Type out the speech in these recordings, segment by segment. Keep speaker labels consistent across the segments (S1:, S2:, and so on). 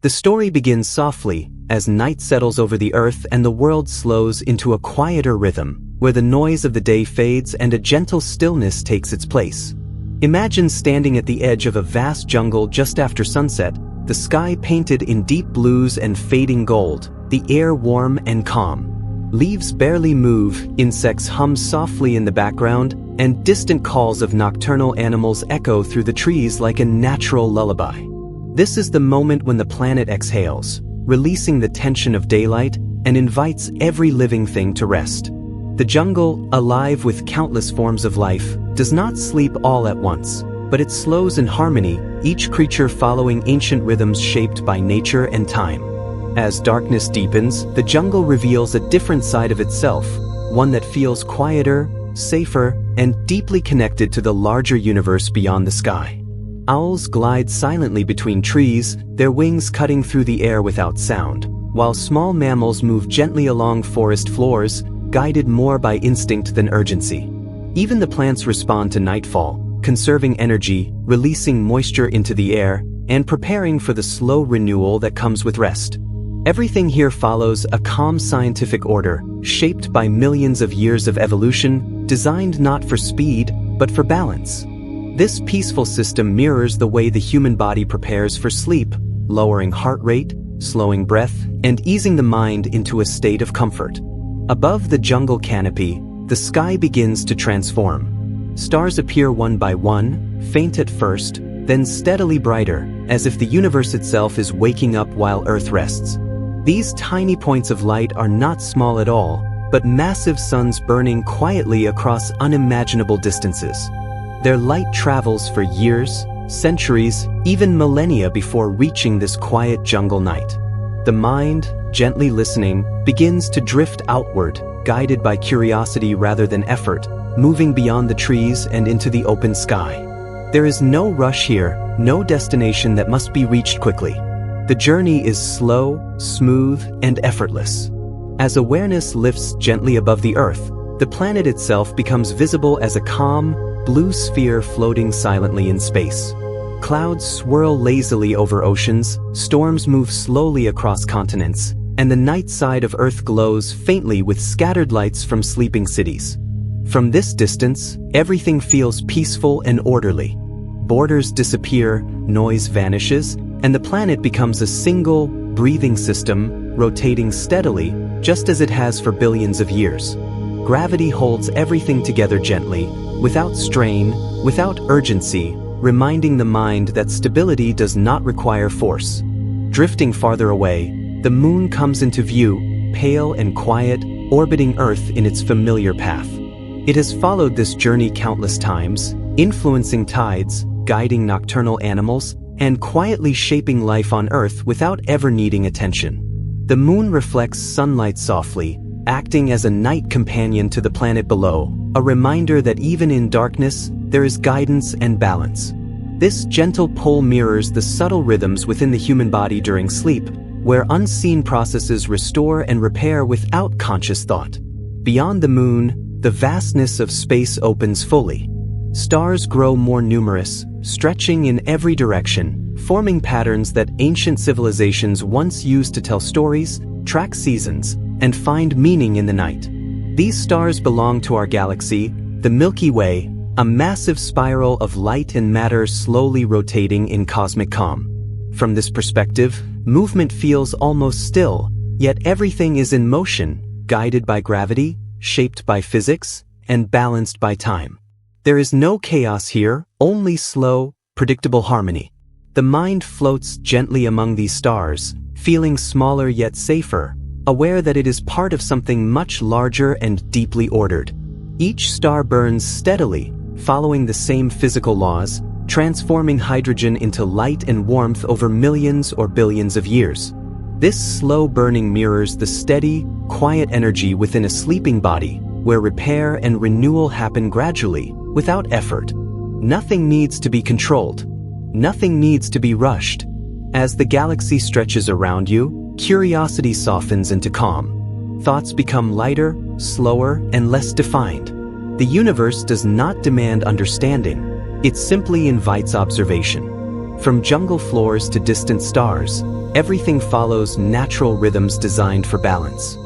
S1: The story begins softly, as night settles over the earth and the world slows into a quieter rhythm, where the noise of the day fades and a gentle stillness takes its place. Imagine standing at the edge of a vast jungle just after sunset, the sky painted in deep blues and fading gold, the air warm and calm. Leaves barely move, insects hum softly in the background, and distant calls of nocturnal animals echo through the trees like a natural lullaby. This is the moment when the planet exhales, releasing the tension of daylight, and invites every living thing to rest. The jungle, alive with countless forms of life, does not sleep all at once, but it slows in harmony, each creature following ancient rhythms shaped by nature and time. As darkness deepens, the jungle reveals a different side of itself, one that feels quieter, safer, and deeply connected to the larger universe beyond the sky. Owls glide silently between trees, their wings cutting through the air without sound, while small mammals move gently along forest floors, guided more by instinct than urgency. Even the plants respond to nightfall, conserving energy, releasing moisture into the air, and preparing for the slow renewal that comes with rest. Everything here follows a calm scientific order, shaped by millions of years of evolution, designed not for speed, but for balance. This peaceful system mirrors the way the human body prepares for sleep, lowering heart rate, slowing breath, and easing the mind into a state of comfort. Above the jungle canopy, the sky begins to transform. Stars appear one by one, faint at first, then steadily brighter, as if the universe itself is waking up while Earth rests. These tiny points of light are not small at all, but massive suns burning quietly across unimaginable distances. Their light travels for years, centuries, even millennia before reaching this quiet jungle night. The mind, gently listening, begins to drift outward, guided by curiosity rather than effort, moving beyond the trees and into the open sky. There is no rush here, no destination that must be reached quickly. The journey is slow, smooth, and effortless. As awareness lifts gently above the earth, the planet itself becomes visible as a calm, blue sphere floating silently in space. Clouds swirl lazily over oceans, storms move slowly across continents, and the night side of Earth glows faintly with scattered lights from sleeping cities. From this distance, everything feels peaceful and orderly. Borders disappear, noise vanishes, and the planet becomes a single, breathing system, rotating steadily, just as it has for billions of years. Gravity holds everything together gently, without strain, without urgency, reminding the mind that stability does not require force. Drifting farther away, the moon comes into view, pale and quiet, orbiting Earth in its familiar path. It has followed this journey countless times, influencing tides, guiding nocturnal animals, and quietly shaping life on Earth without ever needing attention. The moon reflects sunlight softly, acting as a night companion to the planet below, a reminder that even in darkness, there is guidance and balance. This gentle pull mirrors the subtle rhythms within the human body during sleep, where unseen processes restore and repair without conscious thought. Beyond the moon, the vastness of space opens fully. Stars grow more numerous, stretching in every direction, forming patterns that ancient civilizations once used to tell stories, track seasons, and find meaning in the night. These stars belong to our galaxy, the Milky Way, a massive spiral of light and matter slowly rotating in cosmic calm. From this perspective, movement feels almost still, yet everything is in motion, guided by gravity, shaped by physics, and balanced by time. There is no chaos here, only slow, predictable harmony. The mind floats gently among these stars, feeling smaller yet safer, aware that it is part of something much larger and deeply ordered. Each star burns steadily, following the same physical laws, transforming hydrogen into light and warmth over millions or billions of years. This slow burning mirrors the steady, quiet energy within a sleeping body, where repair and renewal happen gradually, without effort. Nothing needs to be controlled. Nothing needs to be rushed. As the galaxy stretches around you, curiosity softens into calm. Thoughts become lighter, slower, and less defined. The universe does not demand understanding. It simply invites observation. From jungle floors to distant stars, everything follows natural rhythms designed for balance.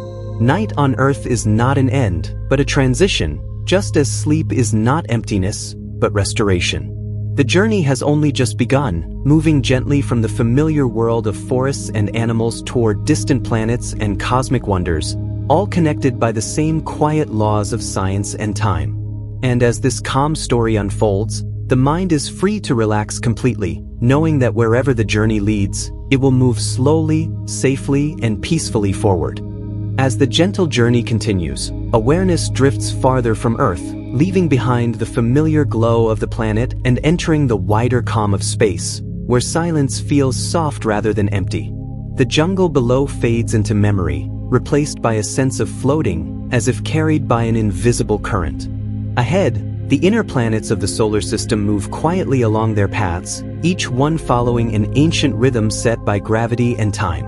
S1: Night on Earth is not an end, but a transition, just as sleep is not emptiness, but restoration. The journey has only just begun, moving gently from the familiar world of forests and animals toward distant planets and cosmic wonders, all connected by the same quiet laws of science and time. And as this calm story unfolds, the mind is free to relax completely, knowing that wherever the journey leads, it will move slowly, safely, and peacefully forward. As the gentle journey continues, awareness drifts farther from Earth, leaving behind the familiar glow of the planet and entering the wider calm of space, where silence feels soft rather than empty. The jungle below fades into memory, replaced by a sense of floating, as if carried by an invisible current. Ahead, the inner planets of the solar system move quietly along their paths, each one following an ancient rhythm set by gravity and time.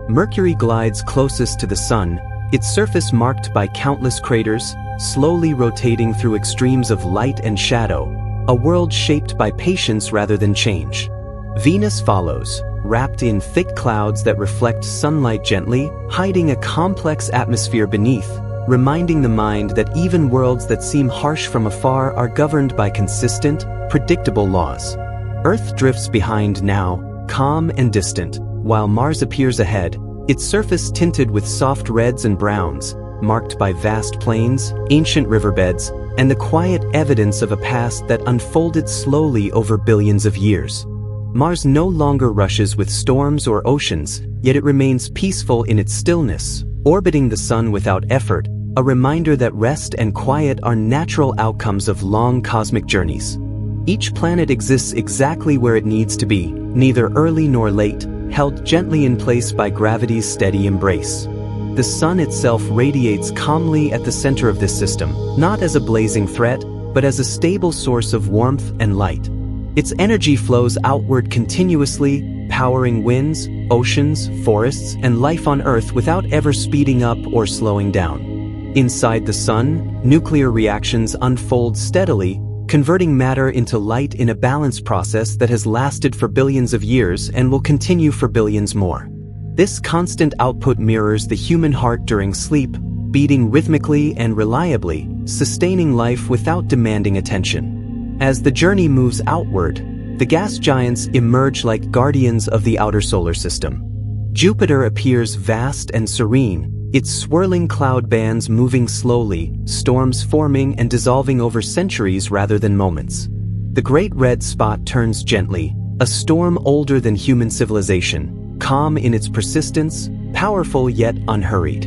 S1: Mercury glides closest to the Sun, its surface marked by countless craters, slowly rotating through extremes of light and shadow, a world shaped by patience rather than change. Venus follows, wrapped in thick clouds that reflect sunlight gently, hiding a complex atmosphere beneath, reminding the mind that even worlds that seem harsh from afar are governed by consistent, predictable laws. Earth drifts behind now, calm and distant, while Mars appears ahead, its surface tinted with soft reds and browns, marked by vast plains, ancient riverbeds, and the quiet evidence of a past that unfolded slowly over billions of years. Mars no longer rushes with storms or oceans, yet it remains peaceful in its stillness, orbiting the Sun without effort, a reminder that rest and quiet are natural outcomes of long cosmic journeys. Each planet exists exactly where it needs to be, neither early nor late, held gently in place by gravity's steady embrace. The Sun itself radiates calmly at the center of this system, not as a blazing threat, but as a stable source of warmth and light. Its energy flows outward continuously, powering winds, oceans, forests, and life on Earth without ever speeding up or slowing down. Inside the Sun, nuclear reactions unfold steadily, converting matter into light in a balance process that has lasted for billions of years and will continue for billions more. This constant output mirrors the human heart during sleep, beating rhythmically and reliably, sustaining life without demanding attention. As the journey moves outward, the gas giants emerge like guardians of the outer solar system. Jupiter appears vast and serene, its swirling cloud bands moving slowly, storms forming and dissolving over centuries rather than moments. The Great Red Spot turns gently, a storm older than human civilization, calm in its persistence, powerful yet unhurried.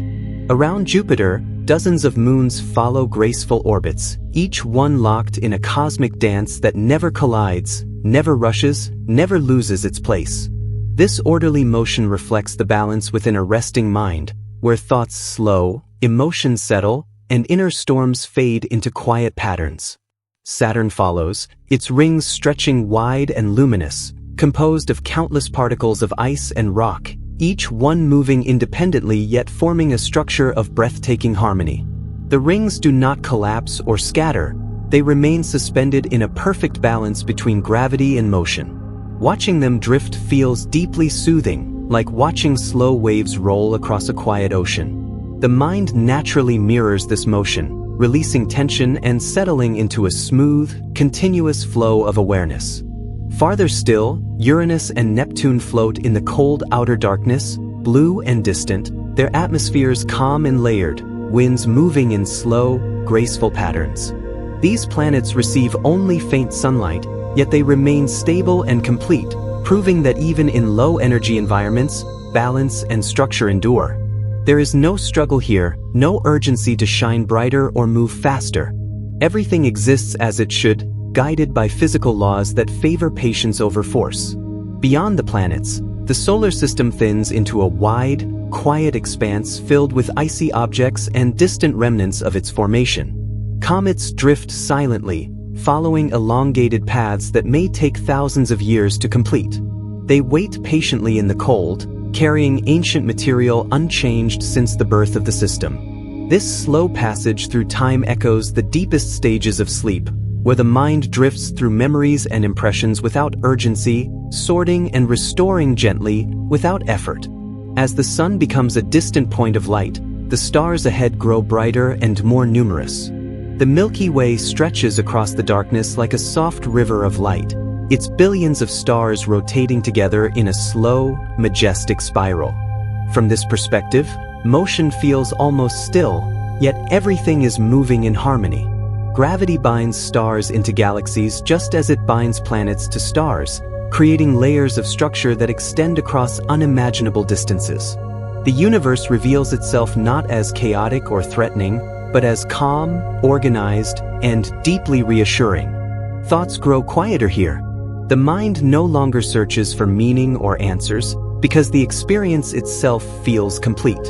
S1: Around Jupiter, dozens of moons follow graceful orbits, each one locked in a cosmic dance that never collides, never rushes, never loses its place. This orderly motion reflects the balance within a resting mind, where thoughts slow, emotions settle, and inner storms fade into quiet patterns. Saturn follows, its rings stretching wide and luminous, composed of countless particles of ice and rock, each one moving independently yet forming a structure of breathtaking harmony. The rings do not collapse or scatter, they remain suspended in a perfect balance between gravity and motion. Watching them drift feels deeply soothing, like watching slow waves roll across a quiet ocean. The mind naturally mirrors this motion, releasing tension and settling into a smooth, continuous flow of awareness. Farther still, Uranus and Neptune float in the cold outer darkness, blue and distant, their atmospheres calm and layered, winds moving in slow, graceful patterns. These planets receive only faint sunlight, yet they remain stable and complete, proving that even in low-energy environments, balance and structure endure. There is no struggle here, no urgency to shine brighter or move faster. Everything exists as it should, guided by physical laws that favor patience over force. Beyond the planets, the solar system thins into a wide, quiet expanse filled with icy objects and distant remnants of its formation. Comets drift silently, following elongated paths that may take thousands of years to complete. They wait patiently in the cold, carrying ancient material unchanged since the birth of the system. This slow passage through time echoes the deepest stages of sleep, where the mind drifts through memories and impressions without urgency, sorting and restoring gently without effort. As the sun becomes a distant point of light, the stars ahead grow brighter and more numerous. The Milky Way stretches across the darkness like a soft river of light, its billions of stars rotating together in a slow, majestic spiral. From this perspective, motion feels almost still, yet everything is moving in harmony. Gravity binds stars into galaxies just as it binds planets to stars, creating layers of structure that extend across unimaginable distances. The universe reveals itself not as chaotic or threatening, but as calm, organized, and deeply reassuring. Thoughts grow quieter here. The mind no longer searches for meaning or answers, because the experience itself feels complete.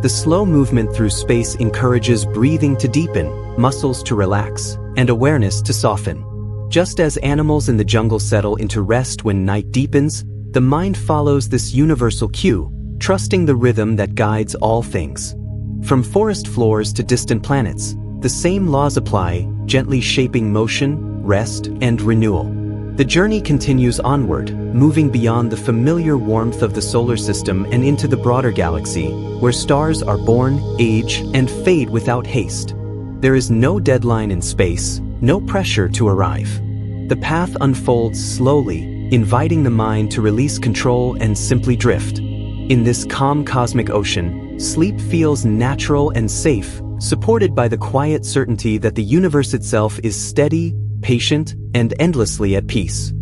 S1: The slow movement through space encourages breathing to deepen, muscles to relax, and awareness to soften. Just as animals in the jungle settle into rest when night deepens, the mind follows this universal cue, trusting the rhythm that guides all things. From forest floors to distant planets, the same laws apply, gently shaping motion, rest, and renewal. The journey continues onward, moving beyond the familiar warmth of the solar system and into the broader galaxy, where stars are born, age, and fade without haste. There is no deadline in space, no pressure to arrive. The path unfolds slowly, inviting the mind to release control and simply drift. In this calm cosmic ocean, sleep feels natural and safe, supported by the quiet certainty that the universe itself is steady, patient, and endlessly at peace.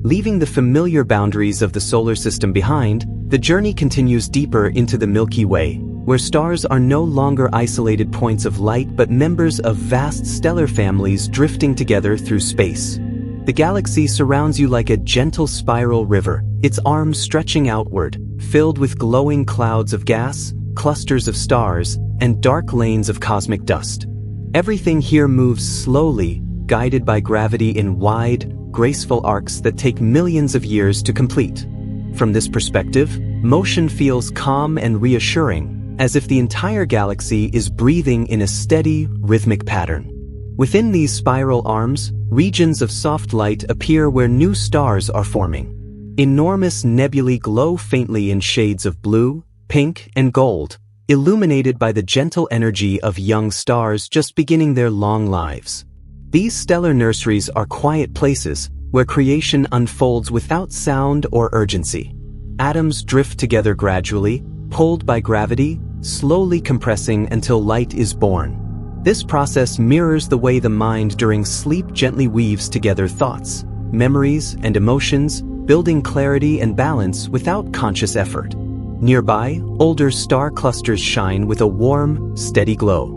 S1: Leaving the familiar boundaries of the solar system behind, the journey continues deeper into the Milky Way, where stars are no longer isolated points of light but members of vast stellar families drifting together through space. The galaxy surrounds you like a gentle spiral river, its arms stretching outward, filled with glowing clouds of gas, clusters of stars, and dark lanes of cosmic dust. Everything here moves slowly, guided by gravity in wide, graceful arcs that take millions of years to complete. From this perspective, motion feels calm and reassuring, as if the entire galaxy is breathing in a steady, rhythmic pattern. Within these spiral arms, regions of soft light appear where new stars are forming. Enormous nebulae glow faintly in shades of blue, pink, and gold, illuminated by the gentle energy of young stars just beginning their long lives. These stellar nurseries are quiet places where creation unfolds without sound or urgency. Atoms drift together gradually, pulled by gravity, slowly compressing until light is born. This process mirrors the way the mind during sleep gently weaves together thoughts, memories, and emotions, building clarity and balance without conscious effort. Nearby, older star clusters shine with a warm, steady glow.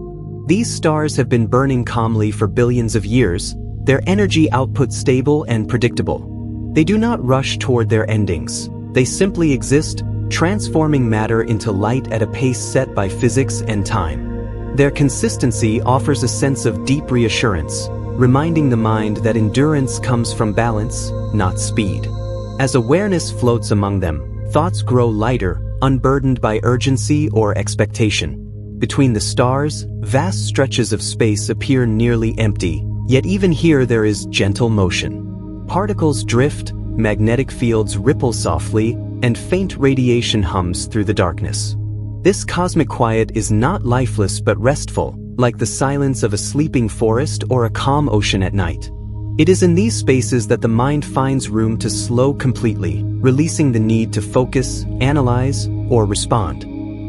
S1: These stars have been burning calmly for billions of years, their energy output stable and predictable. They do not rush toward their endings. They simply exist, transforming matter into light at a pace set by physics and time. Their consistency offers a sense of deep reassurance, reminding the mind that endurance comes from balance, not speed. As awareness floats among them, thoughts grow lighter, unburdened by urgency or expectation. Between the stars, vast stretches of space appear nearly empty, yet even here there is gentle motion. Particles drift, magnetic fields ripple softly, and faint radiation hums through the darkness. This cosmic quiet is not lifeless but restful, like the silence of a sleeping forest or a calm ocean at night. It is in these spaces that the mind finds room to slow completely, releasing the need to focus, analyze, or respond.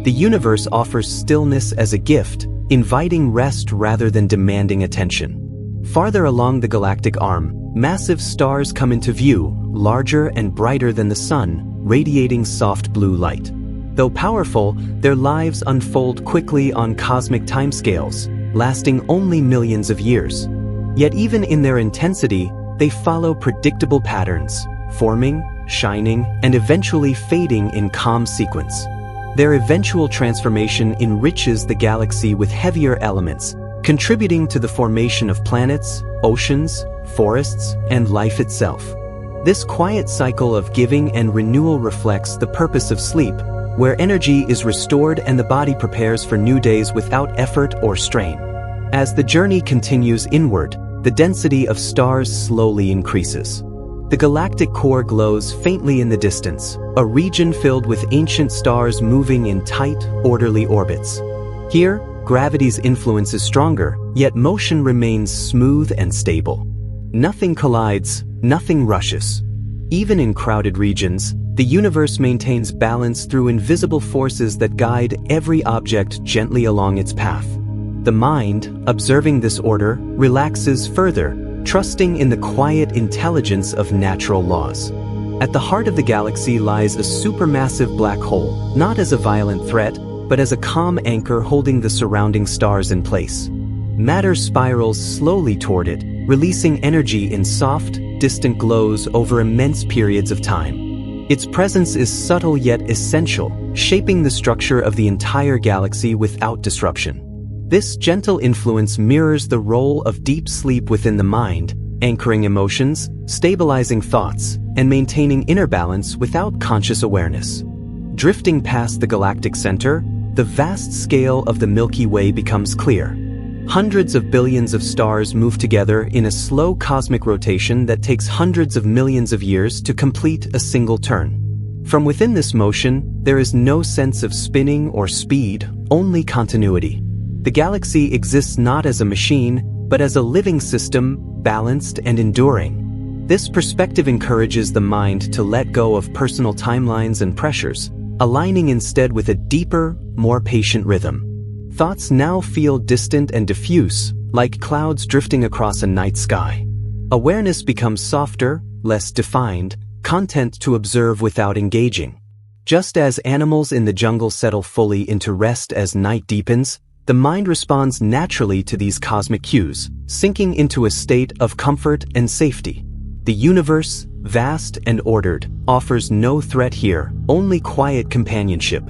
S1: The universe offers stillness as a gift, inviting rest rather than demanding attention. Farther along the galactic arm, massive stars come into view, larger and brighter than the sun, radiating soft blue light. Though powerful, their lives unfold quickly on cosmic timescales, lasting only millions of years. Yet even in their intensity, they follow predictable patterns, forming, shining, and eventually fading in calm sequence. Their eventual transformation enriches the galaxy with heavier elements, contributing to the formation of planets, oceans, forests, and life itself. This quiet cycle of giving and renewal reflects the purpose of sleep, where energy is restored and the body prepares for new days without effort or strain. As the journey continues inward, the density of stars slowly increases. The galactic core glows faintly in the distance, a region filled with ancient stars moving in tight, orderly orbits. Here, gravity's influence is stronger, yet motion remains smooth and stable. Nothing collides, nothing rushes. Even in crowded regions, the universe maintains balance through invisible forces that guide every object gently along its path. The mind, observing this order, relaxes further, trusting in the quiet intelligence of natural laws. At the heart of the galaxy lies a supermassive black hole, not as a violent threat, but as a calm anchor holding the surrounding stars in place. Matter spirals slowly toward it, releasing energy in soft, distant glows over immense periods of time. Its presence is subtle yet essential, shaping the structure of the entire galaxy without disruption. This gentle influence mirrors the role of deep sleep within the mind, anchoring emotions, stabilizing thoughts, and maintaining inner balance without conscious awareness. Drifting past the galactic center, the vast scale of the Milky Way becomes clear. Hundreds of billions of stars move together in a slow cosmic rotation that takes hundreds of millions of years to complete a single turn. From within this motion, there is no sense of spinning or speed, only continuity. The galaxy exists not as a machine, but as a living system, balanced and enduring. This perspective encourages the mind to let go of personal timelines and pressures, aligning instead with a deeper, more patient rhythm. Thoughts now feel distant and diffuse, like clouds drifting across a night sky. Awareness becomes softer, less defined, content to observe without engaging. Just as animals in the jungle settle fully into rest as night deepens, the mind responds naturally to these cosmic cues, sinking into a state of comfort and safety. The universe, vast and ordered, offers no threat here, only quiet companionship.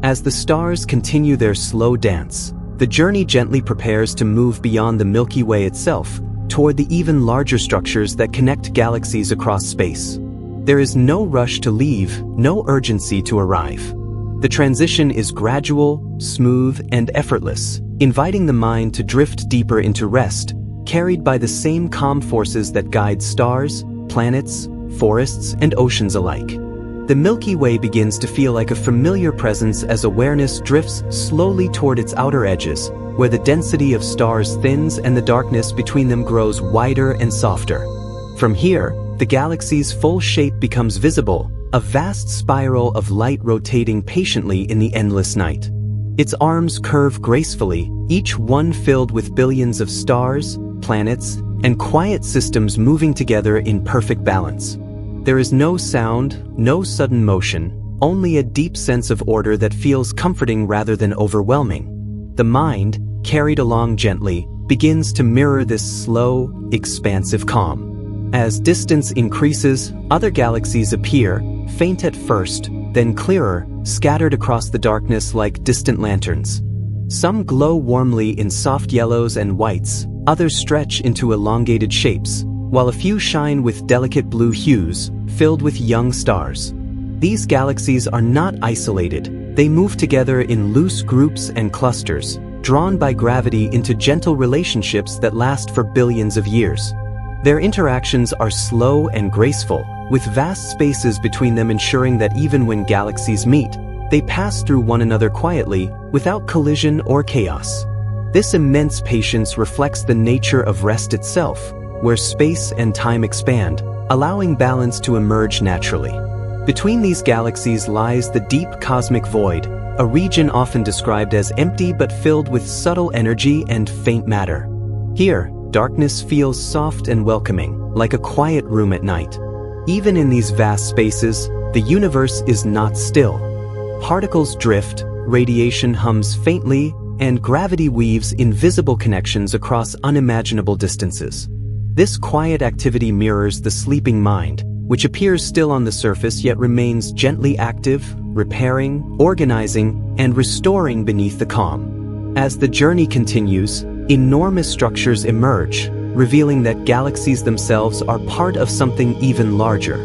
S1: As the stars continue their slow dance, the journey gently prepares to move beyond the Milky Way itself, toward the even larger structures that connect galaxies across space. There is no rush to leave, no urgency to arrive. The transition is gradual, smooth, and effortless, inviting the mind to drift deeper into rest, carried by the same calm forces that guide stars, planets, forests, and oceans alike. The Milky Way begins to feel like a familiar presence as awareness drifts slowly toward its outer edges, where the density of stars thins and the darkness between them grows wider and softer. From here, the galaxy's full shape becomes visible, a vast spiral of light rotating patiently in the endless night. Its arms curve gracefully, each one filled with billions of stars, planets, and quiet systems moving together in perfect balance. There is no sound, no sudden motion, only a deep sense of order that feels comforting rather than overwhelming. The mind, carried along gently, begins to mirror this slow, expansive calm. As distance increases, other galaxies appear, faint at first, then clearer, scattered across the darkness like distant lanterns. Some glow warmly in soft yellows and whites, others stretch into elongated shapes, while a few shine with delicate blue hues, filled with young stars. These galaxies are not isolated, they move together in loose groups and clusters, drawn by gravity into gentle relationships that last for billions of years. Their interactions are slow and graceful, with vast spaces between them ensuring that even when galaxies meet, they pass through one another quietly, without collision or chaos. This immense patience reflects the nature of rest itself, where space and time expand, allowing balance to emerge naturally. Between these galaxies lies the deep cosmic void, a region often described as empty but filled with subtle energy and faint matter. Here, darkness feels soft and welcoming, like a quiet room at night. Even in these vast spaces, the universe is not still. Particles drift, radiation hums faintly, and gravity weaves invisible connections across unimaginable distances. This quiet activity mirrors the sleeping mind, which appears still on the surface yet remains gently active, repairing, organizing, and restoring beneath the calm. As the journey continues, enormous structures emerge, revealing that galaxies themselves are part of something even larger.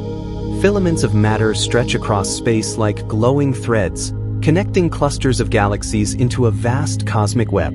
S1: Filaments of matter stretch across space like glowing threads, connecting clusters of galaxies into a vast cosmic web.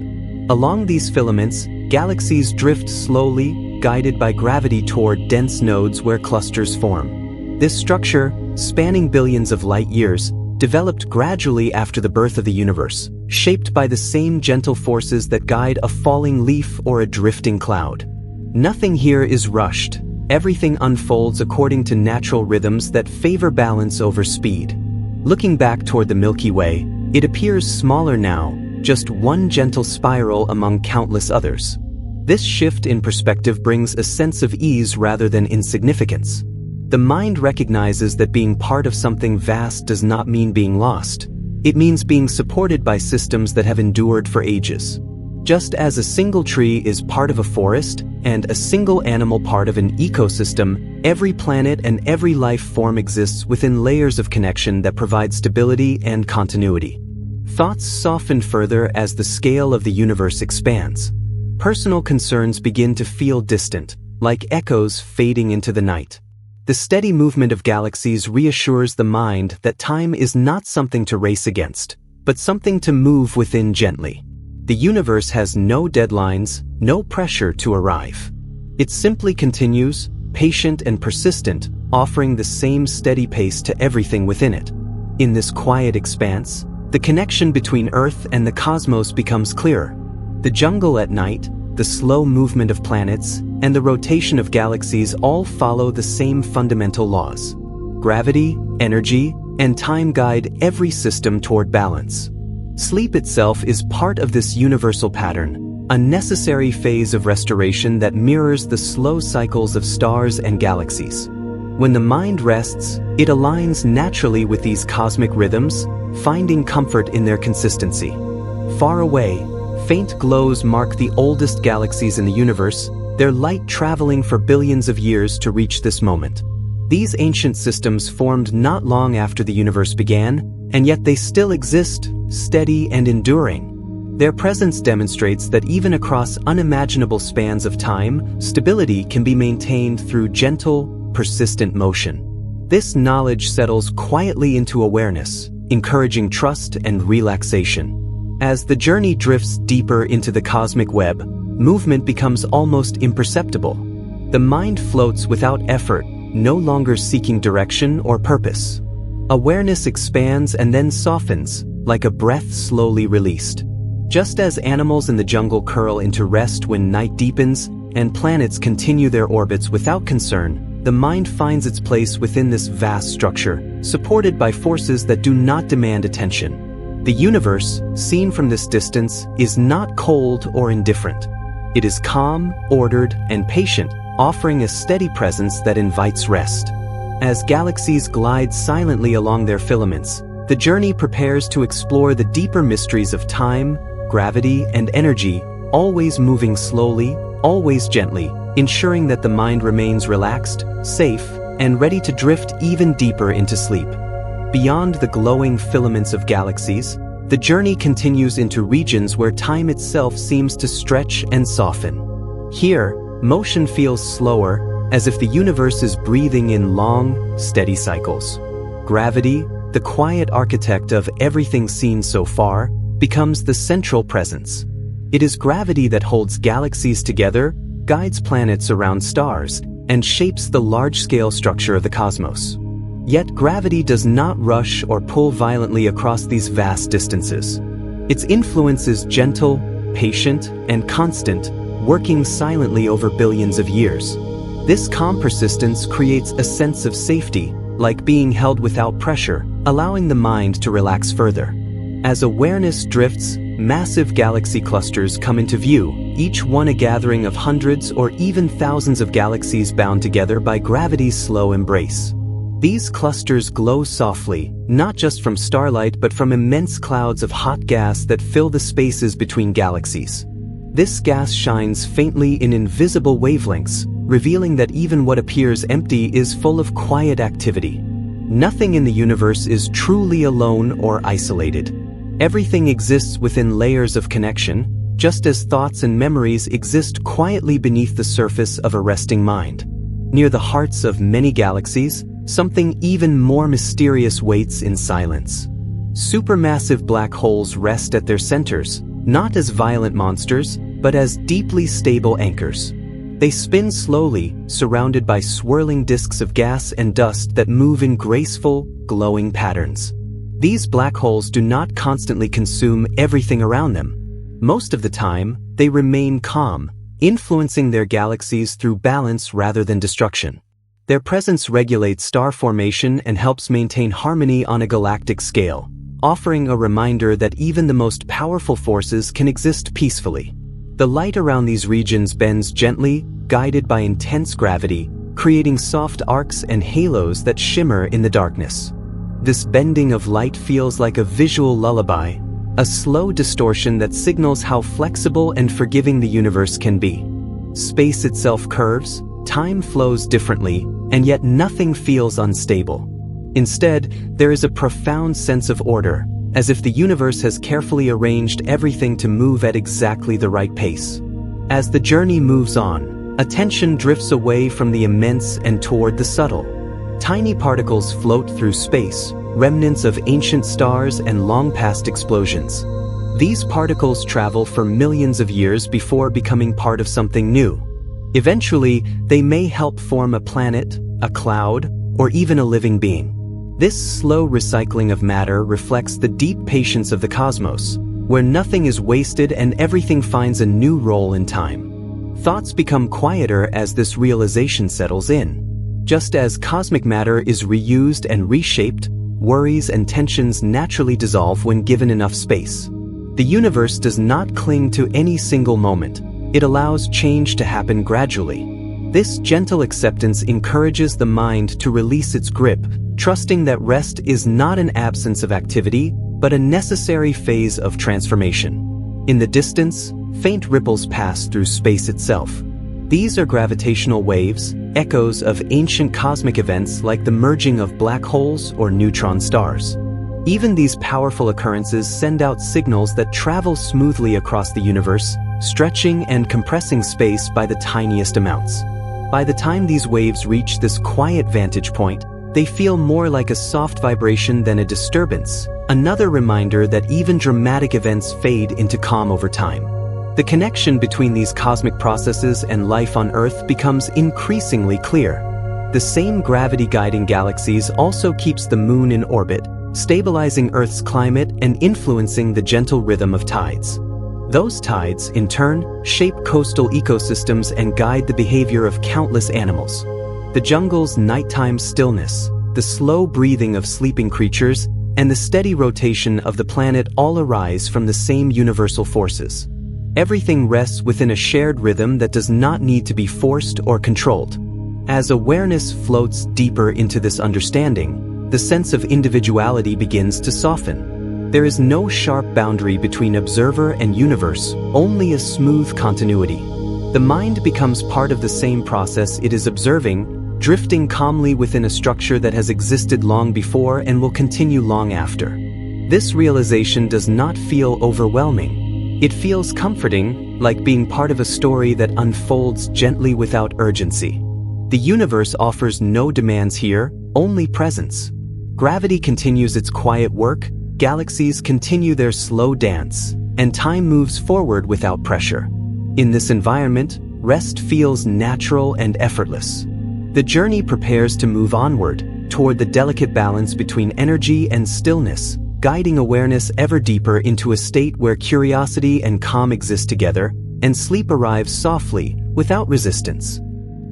S1: Along these filaments, galaxies drift slowly, guided by gravity toward dense nodes where clusters form. This structure, spanning billions of light years, developed gradually after the birth of the universe, shaped by the same gentle forces that guide a falling leaf or a drifting cloud. Nothing here is rushed. Everything unfolds according to natural rhythms that favor balance over speed. Looking back toward the Milky Way, it appears smaller now, just one gentle spiral among countless others. This shift in perspective brings a sense of ease rather than insignificance. The mind recognizes that being part of something vast does not mean being lost. It means being supported by systems that have endured for ages. Just as a single tree is part of a forest and a single animal part of an ecosystem, every planet and every life form exists within layers of connection that provide stability and continuity. Thoughts soften further as the scale of the universe expands. Personal concerns begin to feel distant, like echoes fading into the night. The steady movement of galaxies reassures the mind that time is not something to race against, but something to move within gently. The universe has no deadlines, no pressure to arrive. It simply continues, patient and persistent, offering the same steady pace to everything within it. In this quiet expanse, the connection between Earth and the cosmos becomes clearer. The jungle at night, the slow movement of planets, and the rotation of galaxies all follow the same fundamental laws. Gravity, energy, and time guide every system toward balance. Sleep itself is part of this universal pattern, a necessary phase of restoration that mirrors the slow cycles of stars and galaxies. When the mind rests, it aligns naturally with these cosmic rhythms, finding comfort in their consistency. Far away, faint glows mark the oldest galaxies in the universe, their light traveling for billions of years to reach this moment. These ancient systems formed not long after the universe began, and yet they still exist, steady and enduring. Their presence demonstrates that even across unimaginable spans of time, stability can be maintained through gentle, persistent motion. This knowledge settles quietly into awareness, encouraging trust and relaxation. As the journey drifts deeper into the cosmic web, movement becomes almost imperceptible. The mind floats without effort, no longer seeking direction or purpose. Awareness expands and then softens, like a breath slowly released. Just as animals in the jungle curl into rest when night deepens and planets continue their orbits without concern, the mind finds its place within this vast structure, supported by forces that do not demand attention. The universe, seen from this distance, is not cold or indifferent. It is calm, ordered, and patient, offering a steady presence that invites rest. As galaxies glide silently along their filaments, the journey prepares to explore the deeper mysteries of time, gravity, and energy, always moving slowly, always gently, ensuring that the mind remains relaxed, safe, and ready to drift even deeper into sleep. Beyond the glowing filaments of galaxies, the journey continues into regions where time itself seems to stretch and soften. Here, motion feels slower, as if the universe is breathing in long, steady cycles. Gravity, the quiet architect of everything seen so far, becomes the central presence. It is gravity that holds galaxies together, guides planets around stars, and shapes the large-scale structure of the cosmos. Yet gravity does not rush or pull violently across these vast distances. Its influence is gentle, patient, and constant, working silently over billions of years. This calm persistence creates a sense of safety, like being held without pressure, allowing the mind to relax further. As awareness drifts, massive galaxy clusters come into view, each one a gathering of hundreds or even thousands of galaxies bound together by gravity's slow embrace. These clusters glow softly, not just from starlight but from immense clouds of hot gas that fill the spaces between galaxies. This gas shines faintly in invisible wavelengths, revealing that even what appears empty is full of quiet activity. Nothing in the universe is truly alone or isolated. Everything exists within layers of connection, just as thoughts and memories exist quietly beneath the surface of a resting mind. Near the hearts of many galaxies, something even more mysterious waits in silence. Supermassive black holes rest at their centers, not as violent monsters, but as deeply stable anchors. They spin slowly, surrounded by swirling disks of gas and dust that move in graceful, glowing patterns. These black holes do not constantly consume everything around them. Most of the time, they remain calm, influencing their galaxies through balance rather than destruction. Their presence regulates star formation and helps maintain harmony on a galactic scale, offering a reminder that even the most powerful forces can exist peacefully. The light around these regions bends gently, guided by intense gravity, creating soft arcs and halos that shimmer in the darkness. This bending of light feels like a visual lullaby, a slow distortion that signals how flexible and forgiving the universe can be. Space itself curves, time flows differently, and yet nothing feels unstable. Instead, there is a profound sense of order, as if the universe has carefully arranged everything to move at exactly the right pace. As the journey moves on, attention drifts away from the immense and toward the subtle. Tiny particles float through space, remnants of ancient stars and long-past explosions. These particles travel for millions of years before becoming part of something new. Eventually, they may help form a planet, a cloud, or even a living being. This slow recycling of matter reflects the deep patience of the cosmos, where nothing is wasted and everything finds a new role in time. Thoughts become quieter as this realization settles in. Just as cosmic matter is reused and reshaped, worries and tensions naturally dissolve when given enough space. The universe does not cling to any single moment. It allows change to happen gradually. This gentle acceptance encourages the mind to release its grip, trusting that rest is not an absence of activity, but a necessary phase of transformation. In the distance, faint ripples pass through space itself. These are gravitational waves, echoes of ancient cosmic events like the merging of black holes or neutron stars. Even these powerful occurrences send out signals that travel smoothly across the universe, stretching and compressing space by the tiniest amounts. By the time these waves reach this quiet vantage point, they feel more like a soft vibration than a disturbance, another reminder that even dramatic events fade into calm over time. The connection between these cosmic processes and life on Earth becomes increasingly clear. The same gravity guiding galaxies also keeps the Moon in orbit, stabilizing Earth's climate and influencing the gentle rhythm of tides. Those tides, in turn, shape coastal ecosystems and guide the behavior of countless animals. The jungle's nighttime stillness, the slow breathing of sleeping creatures, and the steady rotation of the planet all arise from the same universal forces. Everything rests within a shared rhythm that does not need to be forced or controlled. As awareness floats deeper into this understanding, the sense of individuality begins to soften. There is no sharp boundary between observer and universe, only a smooth continuity. The mind becomes part of the same process it is observing, drifting calmly within a structure that has existed long before and will continue long after. This realization does not feel overwhelming. It feels comforting, like being part of a story that unfolds gently without urgency. The universe offers no demands here, only presence. Gravity continues its quiet work, galaxies continue their slow dance, and time moves forward without pressure. In this environment, rest feels natural and effortless. The journey prepares to move onward, toward the delicate balance between energy and stillness, guiding awareness ever deeper into a state where curiosity and calm exist together, and sleep arrives softly, without resistance.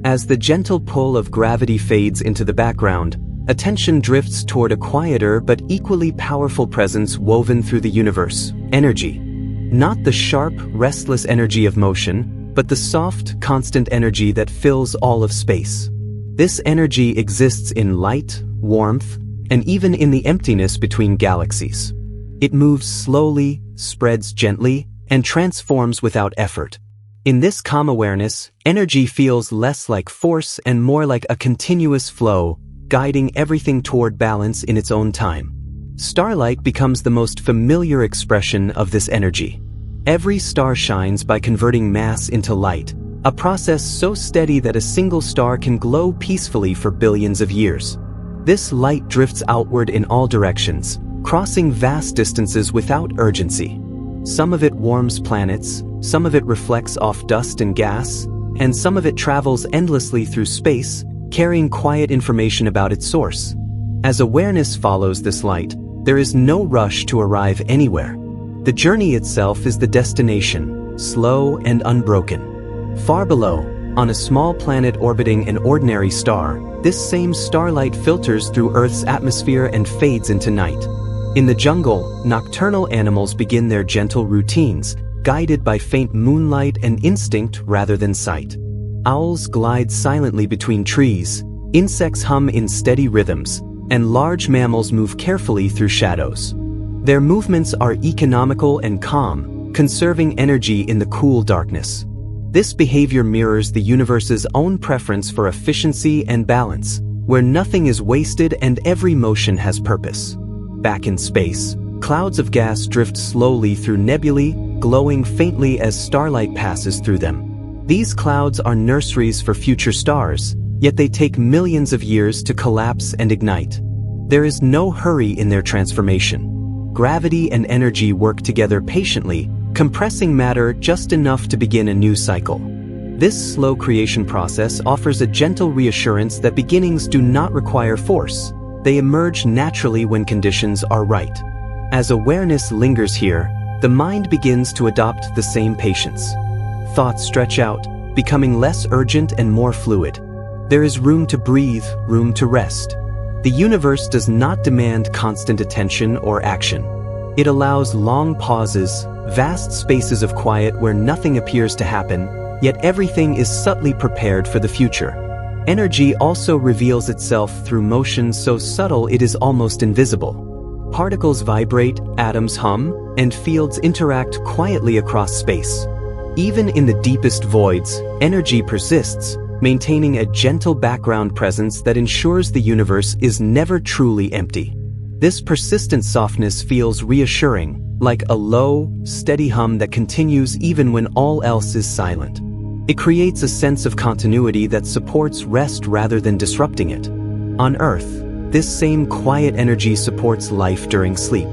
S1: As the gentle pull of gravity fades into the background, attention drifts toward a quieter but equally powerful presence woven through the universe: energy. Not the sharp, restless energy of motion, but the soft, constant energy that fills all of space. This energy exists in light, warmth, and even in the emptiness between galaxies. It moves slowly, spreads gently, and transforms without effort. In this calm awareness, energy feels less like force and more like a continuous flow, guiding everything toward balance in its own time. Starlight becomes the most familiar expression of this energy. Every star shines by converting mass into light, a process so steady that a single star can glow peacefully for billions of years. This light drifts outward in all directions, crossing vast distances without urgency. Some of it warms planets, some of it reflects off dust and gas, and some of it travels endlessly through space, carrying quiet information about its source. As awareness follows this light, there is no rush to arrive anywhere. The journey itself is the destination, slow and unbroken. Far below, on a small planet orbiting an ordinary star, this same starlight filters through Earth's atmosphere and fades into night. In the jungle, nocturnal animals begin their gentle routines, guided by faint moonlight and instinct rather than sight. Owls glide silently between trees, insects hum in steady rhythms, and large mammals move carefully through shadows. Their movements are economical and calm, conserving energy in the cool darkness. This behavior mirrors the universe's own preference for efficiency and balance, where nothing is wasted and every motion has purpose. Back in space, clouds of gas drift slowly through nebulae, glowing faintly as starlight passes through them. These clouds are nurseries for future stars, yet they take millions of years to collapse and ignite. There is no hurry in their transformation. Gravity and energy work together patiently, compressing matter just enough to begin a new cycle. This slow creation process offers a gentle reassurance that beginnings do not require force. They emerge naturally when conditions are right. As awareness lingers here, the mind begins to adopt the same patience. Thoughts stretch out, becoming less urgent and more fluid. There is room to breathe, room to rest. The universe does not demand constant attention or action. It allows long pauses, vast spaces of quiet where nothing appears to happen, yet everything is subtly prepared for the future. Energy also reveals itself through motion so subtle it is almost invisible. Particles vibrate, atoms hum, and fields interact quietly across space. Even in the deepest voids, energy persists, maintaining a gentle background presence that ensures the universe is never truly empty. This persistent softness feels reassuring, like a low, steady hum that continues even when all else is silent. It creates a sense of continuity that supports rest rather than disrupting it. On Earth, this same quiet energy supports life during sleep.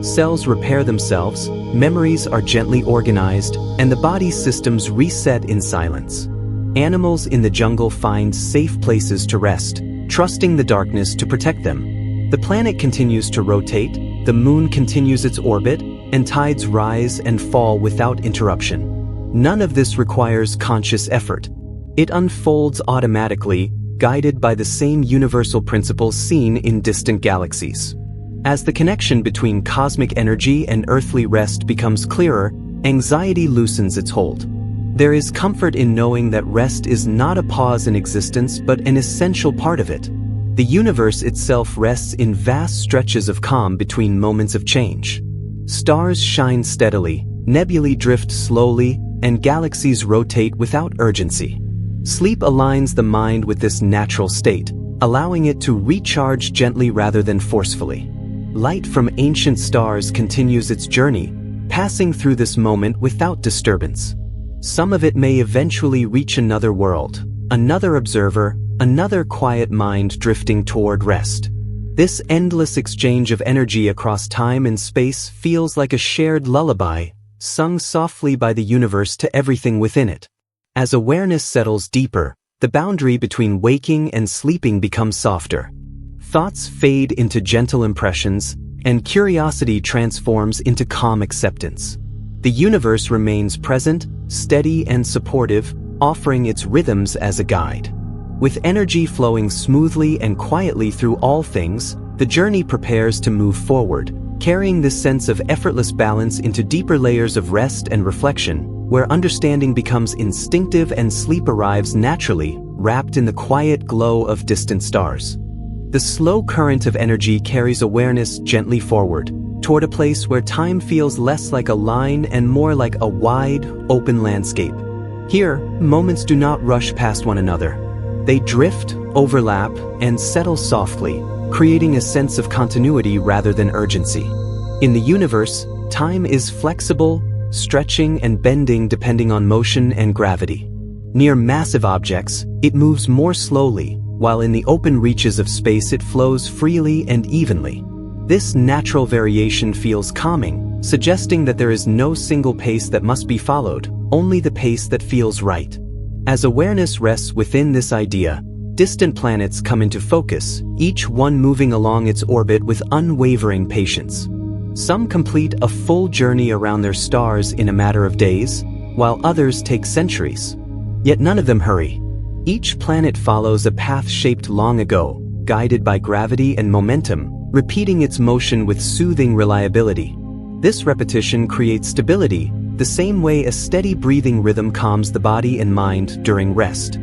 S1: Cells repair themselves, memories are gently organized, and the body's systems reset in silence. Animals in the jungle find safe places to rest, trusting the darkness to protect them. The planet continues to rotate, the moon continues its orbit, and tides rise and fall without interruption. None of this requires conscious effort. It unfolds automatically, guided by the same universal principles seen in distant galaxies. As the connection between cosmic energy and earthly rest becomes clearer, anxiety loosens its hold. There is comfort in knowing that rest is not a pause in existence but an essential part of it. The universe itself rests in vast stretches of calm between moments of change. Stars shine steadily, nebulae drift slowly, and galaxies rotate without urgency. Sleep aligns the mind with this natural state, allowing it to recharge gently rather than forcefully. Light from ancient stars continues its journey, passing through this moment without disturbance. Some of it may eventually reach another world, another observer, another quiet mind drifting toward rest. This endless exchange of energy across time and space feels like a shared lullaby, sung softly by the universe to everything within it. As awareness settles deeper, the boundary between waking and sleeping becomes softer. Thoughts fade into gentle impressions, and curiosity transforms into calm acceptance. The universe remains present, steady and supportive, offering its rhythms as a guide. With energy flowing smoothly and quietly through all things, the journey prepares to move forward, carrying this sense of effortless balance into deeper layers of rest and reflection, where understanding becomes instinctive and sleep arrives naturally, wrapped in the quiet glow of distant stars. The slow current of energy carries awareness gently forward, toward a place where time feels less like a line and more like a wide, open landscape. Here, moments do not rush past one another. They drift, overlap, and settle softly, creating a sense of continuity rather than urgency. In the universe, time is flexible, stretching and bending depending on motion and gravity. Near massive objects, it moves more slowly, while in the open reaches of space it flows freely and evenly. This natural variation feels calming, suggesting that there is no single pace that must be followed, only the pace that feels right. As awareness rests within this idea, distant planets come into focus, each one moving along its orbit with unwavering patience. Some complete a full journey around their stars in a matter of days, while others take centuries. Yet none of them hurry. Each planet follows a path shaped long ago, guided by gravity and momentum, repeating its motion with soothing reliability. This repetition creates stability, the same way a steady breathing rhythm calms the body and mind during rest.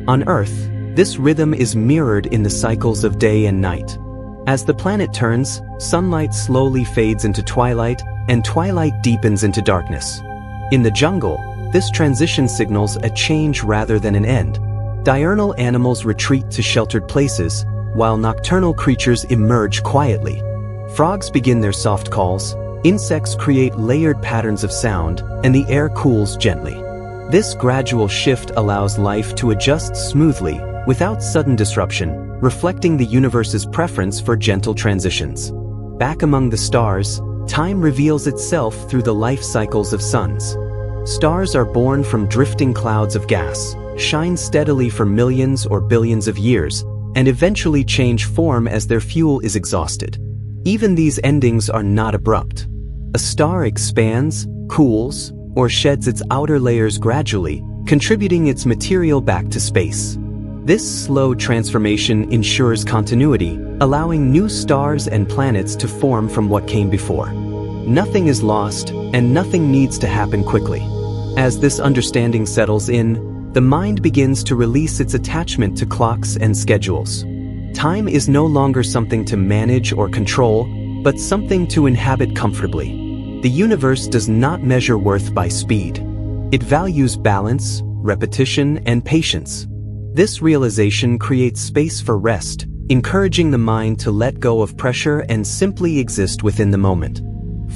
S1: On Earth, this rhythm is mirrored in the cycles of day and night. As the planet turns, sunlight slowly fades into twilight, and twilight deepens into darkness. In the jungle, this transition signals a change rather than an end. Diurnal animals retreat to sheltered places, while nocturnal creatures emerge quietly. Frogs begin their soft calls, insects create layered patterns of sound, and the air cools gently. This gradual shift allows life to adjust smoothly, without sudden disruption, reflecting the universe's preference for gentle transitions. Back among the stars, time reveals itself through the life cycles of suns. Stars are born from drifting clouds of gas, shine steadily for millions or billions of years, and eventually change form as their fuel is exhausted. Even these endings are not abrupt. A star expands, cools, or sheds its outer layers gradually, contributing its material back to space. This slow transformation ensures continuity, allowing new stars and planets to form from what came before. Nothing is lost, and nothing needs to happen quickly. As this understanding settles in, the mind begins to release its attachment to clocks and schedules. Time is no longer something to manage or control, but something to inhabit comfortably. The universe does not measure worth by speed. It values balance, repetition, and patience. This realization creates space for rest, encouraging the mind to let go of pressure and simply exist within the moment.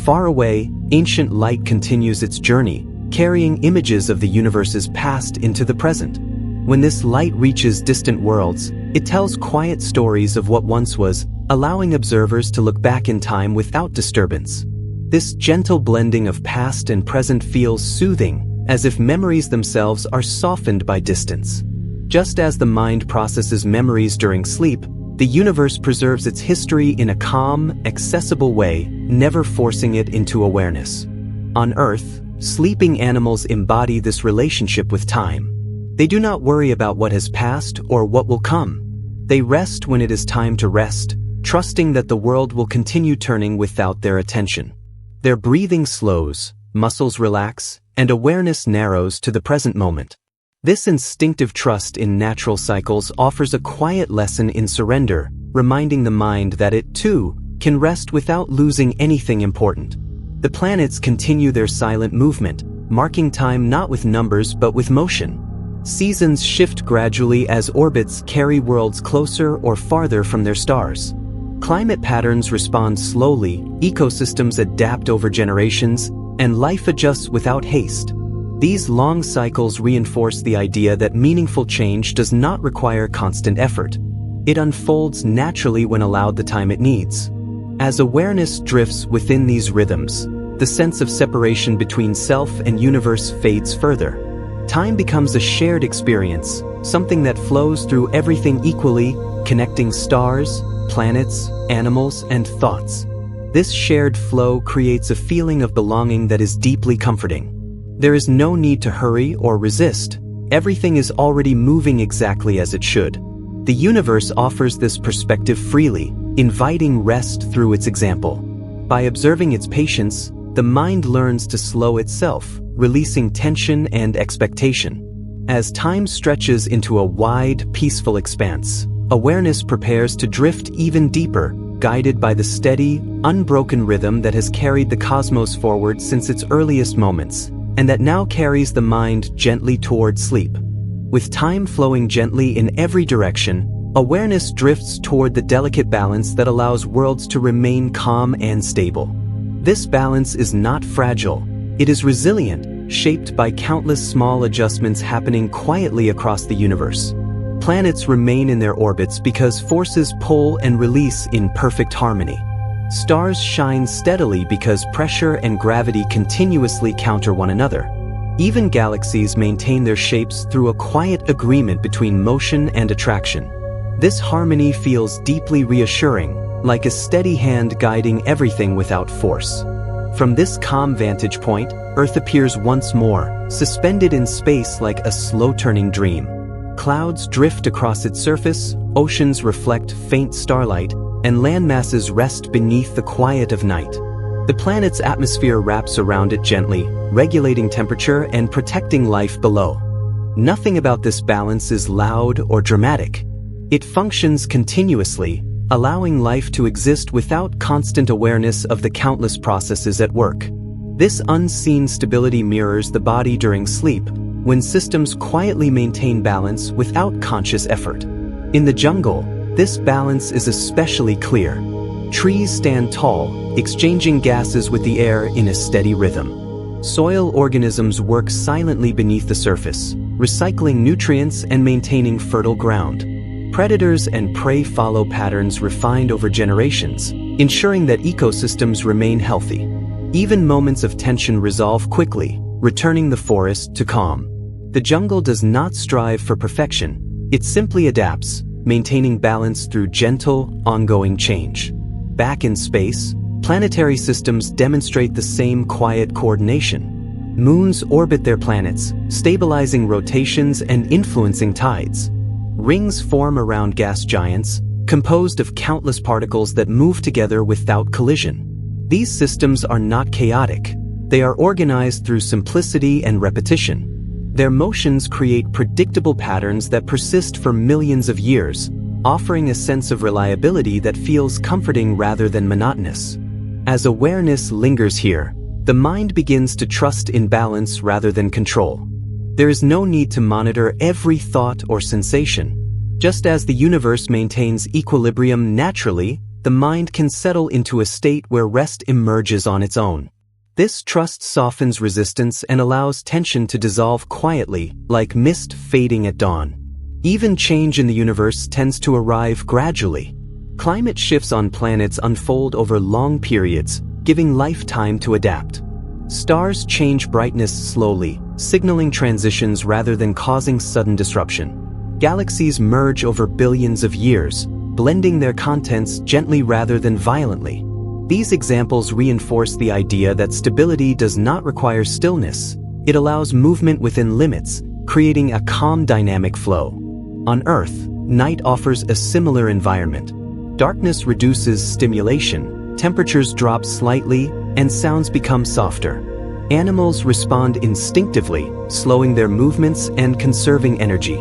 S1: Far away, ancient light continues its journey, carrying images of the universe's past into the present. When this light reaches distant worlds, it tells quiet stories of what once was, allowing observers to look back in time without disturbance. This gentle blending of past and present feels soothing, as if memories themselves are softened by distance. Just as the mind processes memories during sleep, the universe preserves its history in a calm, accessible way, never forcing it into awareness. On Earth, sleeping animals embody this relationship with time. They do not worry about what has passed or what will come. They rest when it is time to rest, trusting that the world will continue turning without their attention. Their breathing slows, muscles relax, and awareness narrows to the present moment. This instinctive trust in natural cycles offers a quiet lesson in surrender, reminding the mind that it, too, can rest without losing anything important. The planets continue their silent movement, marking time not with numbers but with motion. Seasons shift gradually as orbits carry worlds closer or farther from their stars. Climate patterns respond slowly, ecosystems adapt over generations, and life adjusts without haste. These long cycles reinforce the idea that meaningful change does not require constant effort. It unfolds naturally when allowed the time it needs. As awareness drifts within these rhythms, the sense of separation between self and universe fades further. Time becomes a shared experience, something that flows through everything equally, connecting stars, planets, animals, and thoughts. This shared flow creates a feeling of belonging that is deeply comforting. There is no need to hurry or resist. Everything is already moving exactly as it should. The universe offers this perspective freely, inviting rest through its example. By observing its patience, the mind learns to slow itself, releasing tension and expectation. As time stretches into a wide, peaceful expanse, awareness prepares to drift even deeper, guided by the steady, unbroken rhythm that has carried the cosmos forward since its earliest moments, and that now carries the mind gently toward sleep. With time flowing gently in every direction, awareness drifts toward the delicate balance that allows worlds to remain calm and stable. This balance is not fragile, it is resilient, shaped by countless small adjustments happening quietly across the universe. Planets remain in their orbits because forces pull and release in perfect harmony. Stars shine steadily because pressure and gravity continuously counter one another. Even galaxies maintain their shapes through a quiet agreement between motion and attraction. This harmony feels deeply reassuring, like a steady hand guiding everything without force. From this calm vantage point, Earth appears once more, suspended in space like a slow-turning dream. Clouds drift across its surface, oceans reflect faint starlight, and landmasses rest beneath the quiet of night. The planet's atmosphere wraps around it gently, regulating temperature and protecting life below. Nothing about this balance is loud or dramatic. It functions continuously, allowing life to exist without constant awareness of the countless processes at work. This unseen stability mirrors the body during sleep, when systems quietly maintain balance without conscious effort. In the jungle, this balance is especially clear. Trees stand tall, exchanging gases with the air in a steady rhythm. Soil organisms work silently beneath the surface, recycling nutrients and maintaining fertile ground. Predators and prey follow patterns refined over generations, ensuring that ecosystems remain healthy. Even moments of tension resolve quickly, returning the forest to calm. The jungle does not strive for perfection, it simply adapts, maintaining balance through gentle, ongoing change. Back in space, planetary systems demonstrate the same quiet coordination. Moons orbit their planets, stabilizing rotations and influencing tides. Rings form around gas giants, composed of countless particles that move together without collision. These systems are not chaotic. They are organized through simplicity and repetition. Their motions create predictable patterns that persist for millions of years, offering a sense of reliability that feels comforting rather than monotonous. As awareness lingers here, the mind begins to trust in balance rather than control. There is no need to monitor every thought or sensation. Just as the universe maintains equilibrium naturally, the mind can settle into a state where rest emerges on its own. This trust softens resistance and allows tension to dissolve quietly, like mist fading at dawn. Even change in the universe tends to arrive gradually. Climate shifts on planets unfold over long periods, giving life time to adapt. Stars change brightness slowly, signaling transitions rather than causing sudden disruption. Galaxies merge over billions of years, blending their contents gently rather than violently. These examples reinforce the idea that stability does not require stillness. It allows movement within limits, creating a calm dynamic flow. On Earth, night offers a similar environment. Darkness reduces stimulation, temperatures drop slightly, and sounds become softer. Animals respond instinctively, slowing their movements and conserving energy.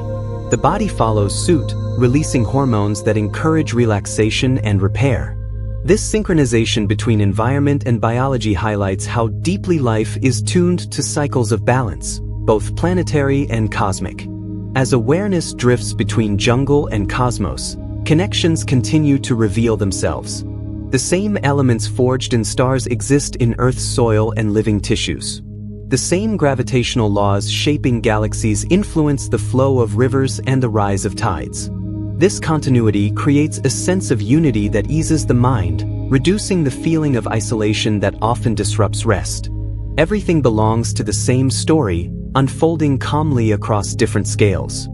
S1: The body follows suit, releasing hormones that encourage relaxation and repair. This synchronization between environment and biology highlights how deeply life is tuned to cycles of balance, both planetary and cosmic. As awareness drifts between jungle and cosmos, connections continue to reveal themselves. The same elements forged in stars exist in Earth's soil and living tissues. The same gravitational laws shaping galaxies influence the flow of rivers and the rise of tides. This continuity creates a sense of unity that eases the mind, reducing the feeling of isolation that often disrupts rest. Everything belongs to the same story, unfolding calmly across different scales.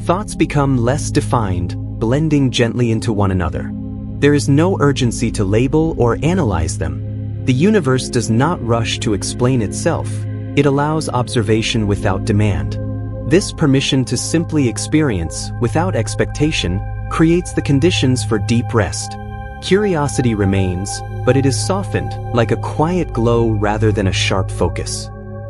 S1: Thoughts become less defined, blending gently into one another. There is no urgency to label or analyze them. The universe does not rush to explain itself. It allows observation without demand. This permission to simply experience, without expectation, creates the conditions for deep rest. Curiosity remains, but it is softened, like a quiet glow rather than a sharp focus.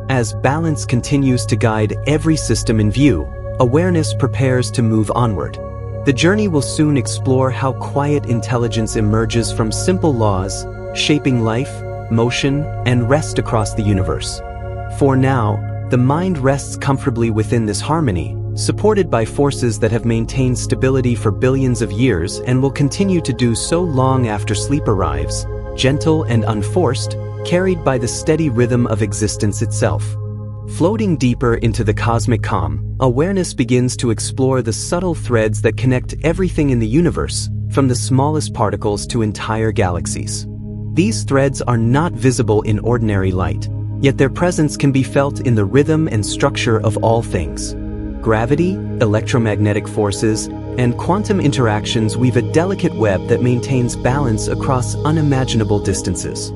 S1: As balance continues to guide every system in view, awareness prepares to move onward. The journey will soon explore how quiet intelligence emerges from simple laws, shaping life, motion, and rest across the universe. For now, the mind rests comfortably within this harmony, supported by forces that have maintained stability for billions of years and will continue to do so long after sleep arrives, gentle and unforced, carried by the steady rhythm of existence itself. Floating deeper into the cosmic calm, awareness begins to explore the subtle threads that connect everything in the universe, from the smallest particles to entire galaxies. These threads are not visible in ordinary light. yet their presence can be felt in the rhythm and structure of all things. Gravity, electromagnetic forces, and quantum interactions weave a delicate web that maintains balance across unimaginable distances.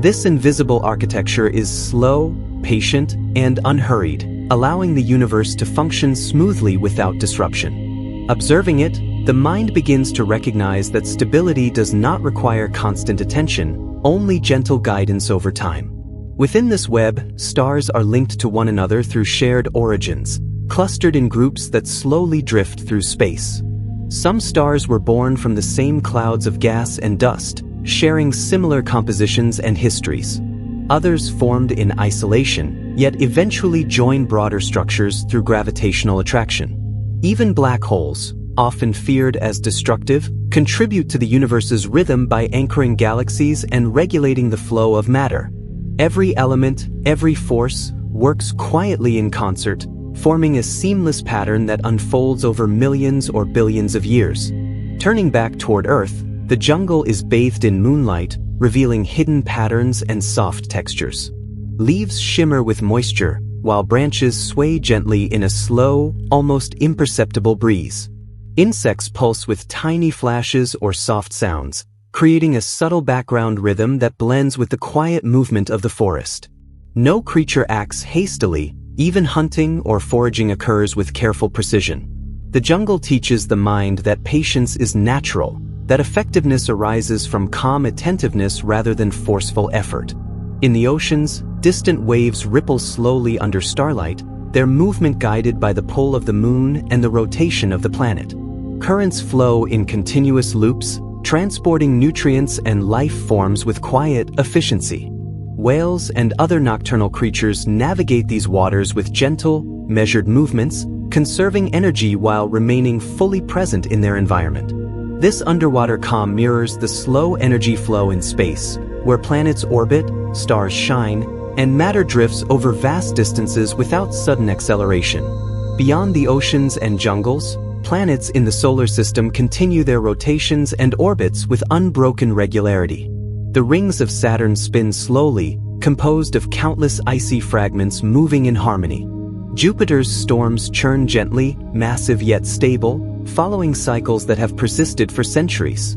S1: This invisible architecture is slow, patient, and unhurried, allowing the universe to function smoothly without disruption. Observing it, the mind begins to recognize that stability does not require constant attention, only gentle guidance over time. Within this web, stars are linked to one another through shared origins, clustered in groups that slowly drift through space. Some stars were born from the same clouds of gas and dust, sharing similar compositions and histories. Others formed in isolation, yet eventually join broader structures through gravitational attraction. Even black holes, often feared as destructive, contribute to the universe's rhythm by anchoring galaxies and regulating the flow of matter. Every element, every force, works quietly in concert, forming a seamless pattern that unfolds over millions or billions of years. Turning back toward Earth, the jungle is bathed in moonlight, revealing hidden patterns and soft textures. Leaves shimmer with moisture, while branches sway gently in a slow, almost imperceptible breeze. Insects pulse with tiny flashes or soft sounds, creating a subtle background rhythm that blends with the quiet movement of the forest. No creature acts hastily, even hunting or foraging occurs with careful precision. The jungle teaches the mind that patience is natural, that effectiveness arises from calm attentiveness rather than forceful effort. In the oceans, distant waves ripple slowly under starlight, their movement guided by the pull of the moon and the rotation of the planet. Currents flow in continuous loops, transporting nutrients and life forms with quiet efficiency. Whales and other nocturnal creatures navigate these waters with gentle, measured movements, conserving energy while remaining fully present in their environment. This underwater calm mirrors the slow energy flow in space, where planets orbit, stars shine, and matter drifts over vast distances without sudden acceleration. Beyond the oceans and jungles, planets in the solar system continue their rotations and orbits with unbroken regularity. The rings of Saturn spin slowly, composed of countless icy fragments moving in harmony. Jupiter's storms churn gently, massive yet stable, following cycles that have persisted for centuries.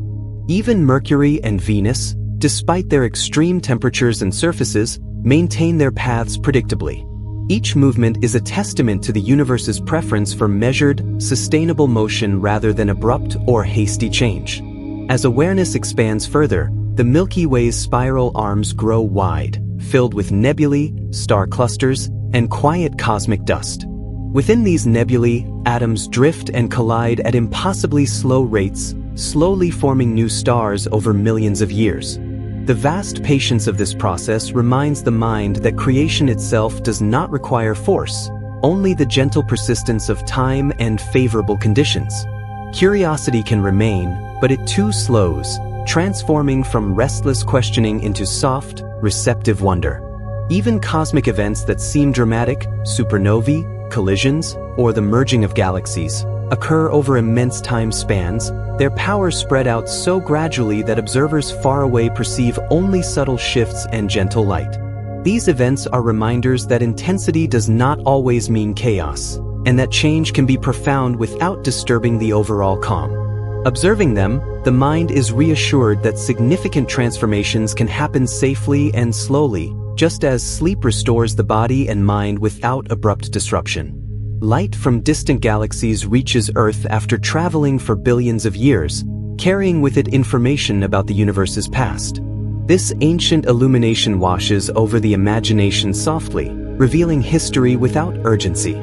S1: Even Mercury and Venus, despite their extreme temperatures and surfaces, maintain their paths predictably. Each movement is a testament to the universe's preference for measured, sustainable motion rather than abrupt or hasty change. As awareness expands further, the Milky Way's spiral arms grow wide, filled with nebulae, star clusters, and quiet cosmic dust. Within these nebulae, atoms drift and collide at impossibly slow rates, slowly forming new stars over millions of years. The vast patience of this process reminds the mind that creation itself does not require force, only the gentle persistence of time and favorable conditions. Curiosity can remain, but it too slows, transforming from restless questioning into soft, receptive wonder. Even cosmic events that seem dramatic, supernovae, collisions, or the merging of galaxies, occur over immense time spans, their power spread out so gradually that observers far away perceive only subtle shifts and gentle light. These events are reminders that intensity does not always mean chaos, and that change can be profound without disturbing the overall calm. Observing them, the mind is reassured that significant transformations can happen safely and slowly, just as sleep restores the body and mind without abrupt disruption. Light from distant galaxies reaches Earth after traveling for billions of years, carrying with it information about the universe's past. This ancient illumination washes over the imagination softly, revealing history without urgency.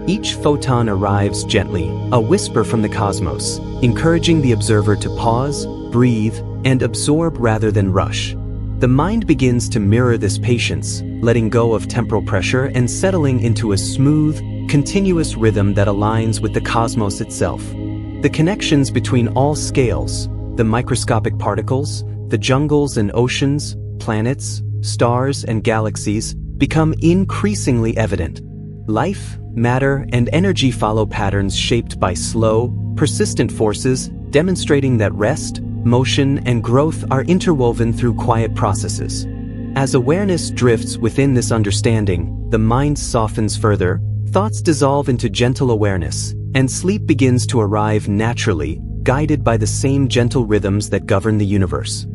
S1: Each photon arrives gently, a whisper from the cosmos, encouraging the observer to pause, breathe, and absorb rather than rush. The mind begins to mirror this patience, letting go of temporal pressure and settling into a smooth, continuous rhythm that aligns with the cosmos itself. The connections between all scales, the microscopic particles, the jungles and oceans, planets, stars, and galaxies, become increasingly evident. Life, matter, and energy follow patterns shaped by slow, persistent forces, demonstrating that rest, motion, and growth are interwoven through quiet processes. As awareness drifts within this understanding, the mind softens further, thoughts dissolve into gentle awareness, and sleep begins to arrive naturally, guided by the same gentle rhythms that govern the universe.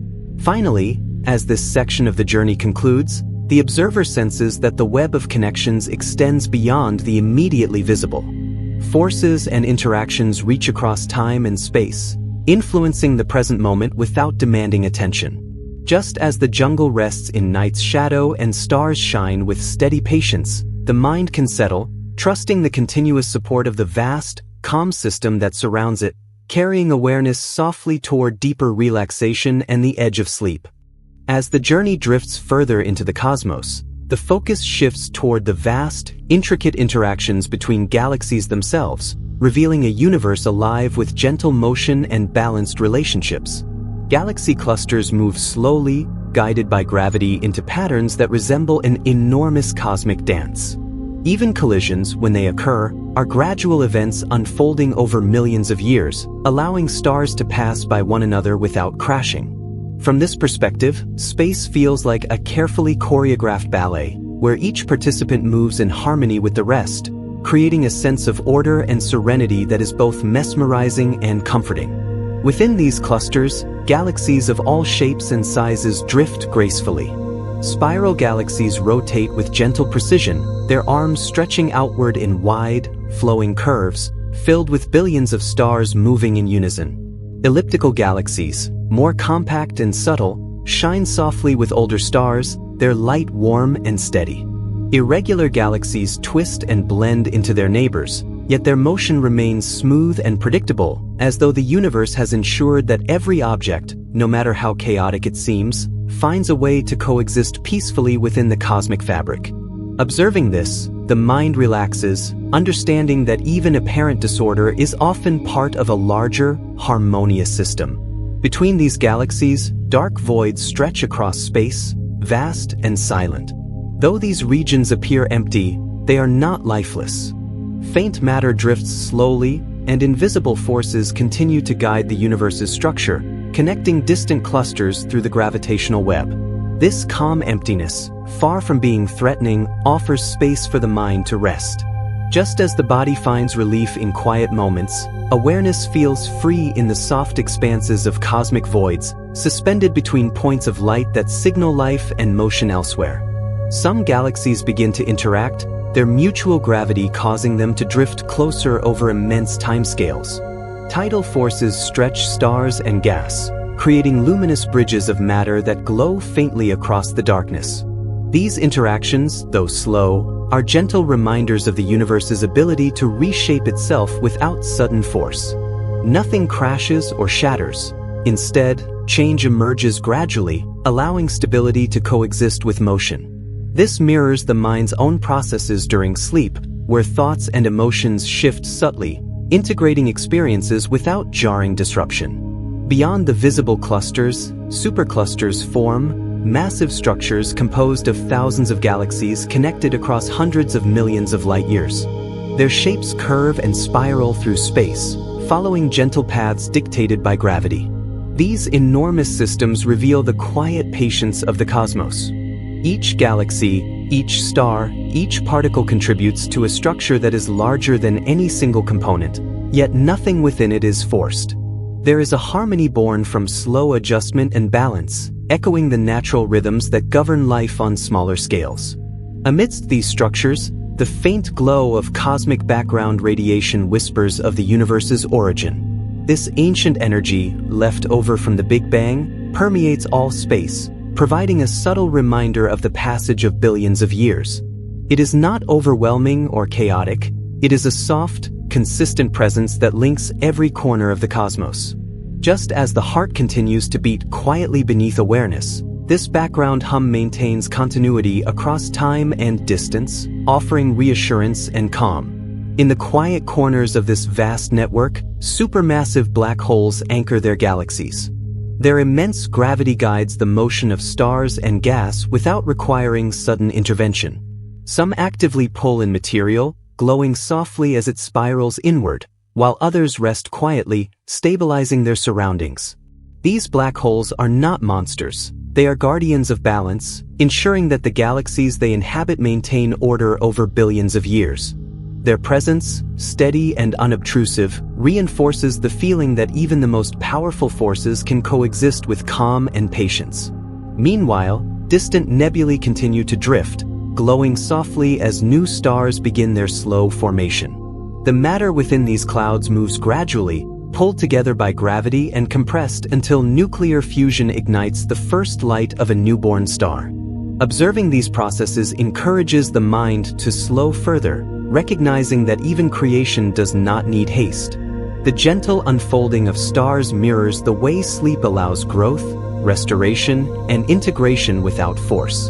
S1: Finally, as this section of the journey concludes, the observer senses that the web of connections extends beyond the immediately visible. Forces and interactions reach across time and space, influencing the present moment without demanding attention. Just as the jungle rests in night's shadow and stars shine with steady patience, the mind can settle, trusting the continuous support of the vast, calm system that surrounds it, carrying awareness softly toward deeper relaxation and the edge of sleep. As the journey drifts further into the cosmos, the focus shifts toward the vast, intricate interactions between galaxies themselves, revealing a universe alive with gentle motion and balanced relationships. Galaxy clusters move slowly, guided by gravity into patterns that resemble an enormous cosmic dance. Even collisions, when they occur, are gradual events unfolding over millions of years, allowing stars to pass by one another without crashing. From this perspective, space feels like a carefully choreographed ballet, where each participant moves in harmony with the rest, creating a sense of order and serenity that is both mesmerizing and comforting. Within these clusters, galaxies of all shapes and sizes drift gracefully. Spiral galaxies rotate with gentle precision, their arms stretching outward in wide, flowing curves, filled with billions of stars moving in unison. Elliptical galaxies, more compact and subtle, shine softly with older stars, their light warm and steady. Irregular galaxies twist and blend into their neighbors, yet their motion remains smooth and predictable, as though the universe has ensured that every object, no matter how chaotic it seems, finds a way to coexist peacefully within the cosmic fabric. Observing this, the mind relaxes, understanding that even apparent disorder is often part of a larger, harmonious system. Between these galaxies, dark voids stretch across space, vast and silent. Though these regions appear empty, they are not lifeless. Faint matter drifts slowly, and invisible forces continue to guide the universe's structure, connecting distant clusters through the gravitational web. This calm emptiness, far from being threatening, offers space for the mind to rest. Just as the body finds relief in quiet moments, awareness feels free in the soft expanses of cosmic voids, suspended between points of light that signal life and motion elsewhere. Some galaxies begin to interact, their mutual gravity causing them to drift closer over immense timescales. Tidal forces stretch stars and gas, creating luminous bridges of matter that glow faintly across the darkness. These interactions, though slow, are gentle reminders of the universe's ability to reshape itself without sudden force. Nothing crashes or shatters. Instead, change emerges gradually, allowing stability to coexist with motion. This mirrors the mind's own processes during sleep, where thoughts and emotions shift subtly, integrating experiences without jarring disruption. Beyond the visible clusters, superclusters form, massive structures composed of thousands of galaxies connected across hundreds of millions of light years. Their shapes curve and spiral through space, following gentle paths dictated by gravity. These enormous systems reveal the quiet patience of the cosmos. Each galaxy, each star, each particle contributes to a structure that is larger than any single component, yet nothing within it is forced. There is a harmony born from slow adjustment and balance, echoing the natural rhythms that govern life on smaller scales. Amidst these structures, the faint glow of cosmic background radiation whispers of the universe's origin. This ancient energy, left over from the Big Bang, permeates all space, providing a subtle reminder of the passage of billions of years. It is not overwhelming or chaotic, it is a soft, consistent presence that links every corner of the cosmos. Just as the heart continues to beat quietly beneath awareness, this background hum maintains continuity across time and distance, offering reassurance and calm. In the quiet corners of this vast network, supermassive black holes anchor their galaxies. Their immense gravity guides the motion of stars and gas without requiring sudden intervention. Some actively pull in material, glowing softly as it spirals inward, while others rest quietly, stabilizing their surroundings. These black holes are not monsters. They are guardians of balance, ensuring that the galaxies they inhabit maintain order over billions of years. Their presence, steady and unobtrusive, reinforces the feeling that even the most powerful forces can coexist with calm and patience. Meanwhile, distant nebulae continue to drift, glowing softly as new stars begin their slow formation. The matter within these clouds moves gradually, pulled together by gravity and compressed until nuclear fusion ignites the first light of a newborn star. Observing these processes encourages the mind to slow further, recognizing that even creation does not need haste. The gentle unfolding of stars mirrors the way sleep allows growth, restoration, and integration without force.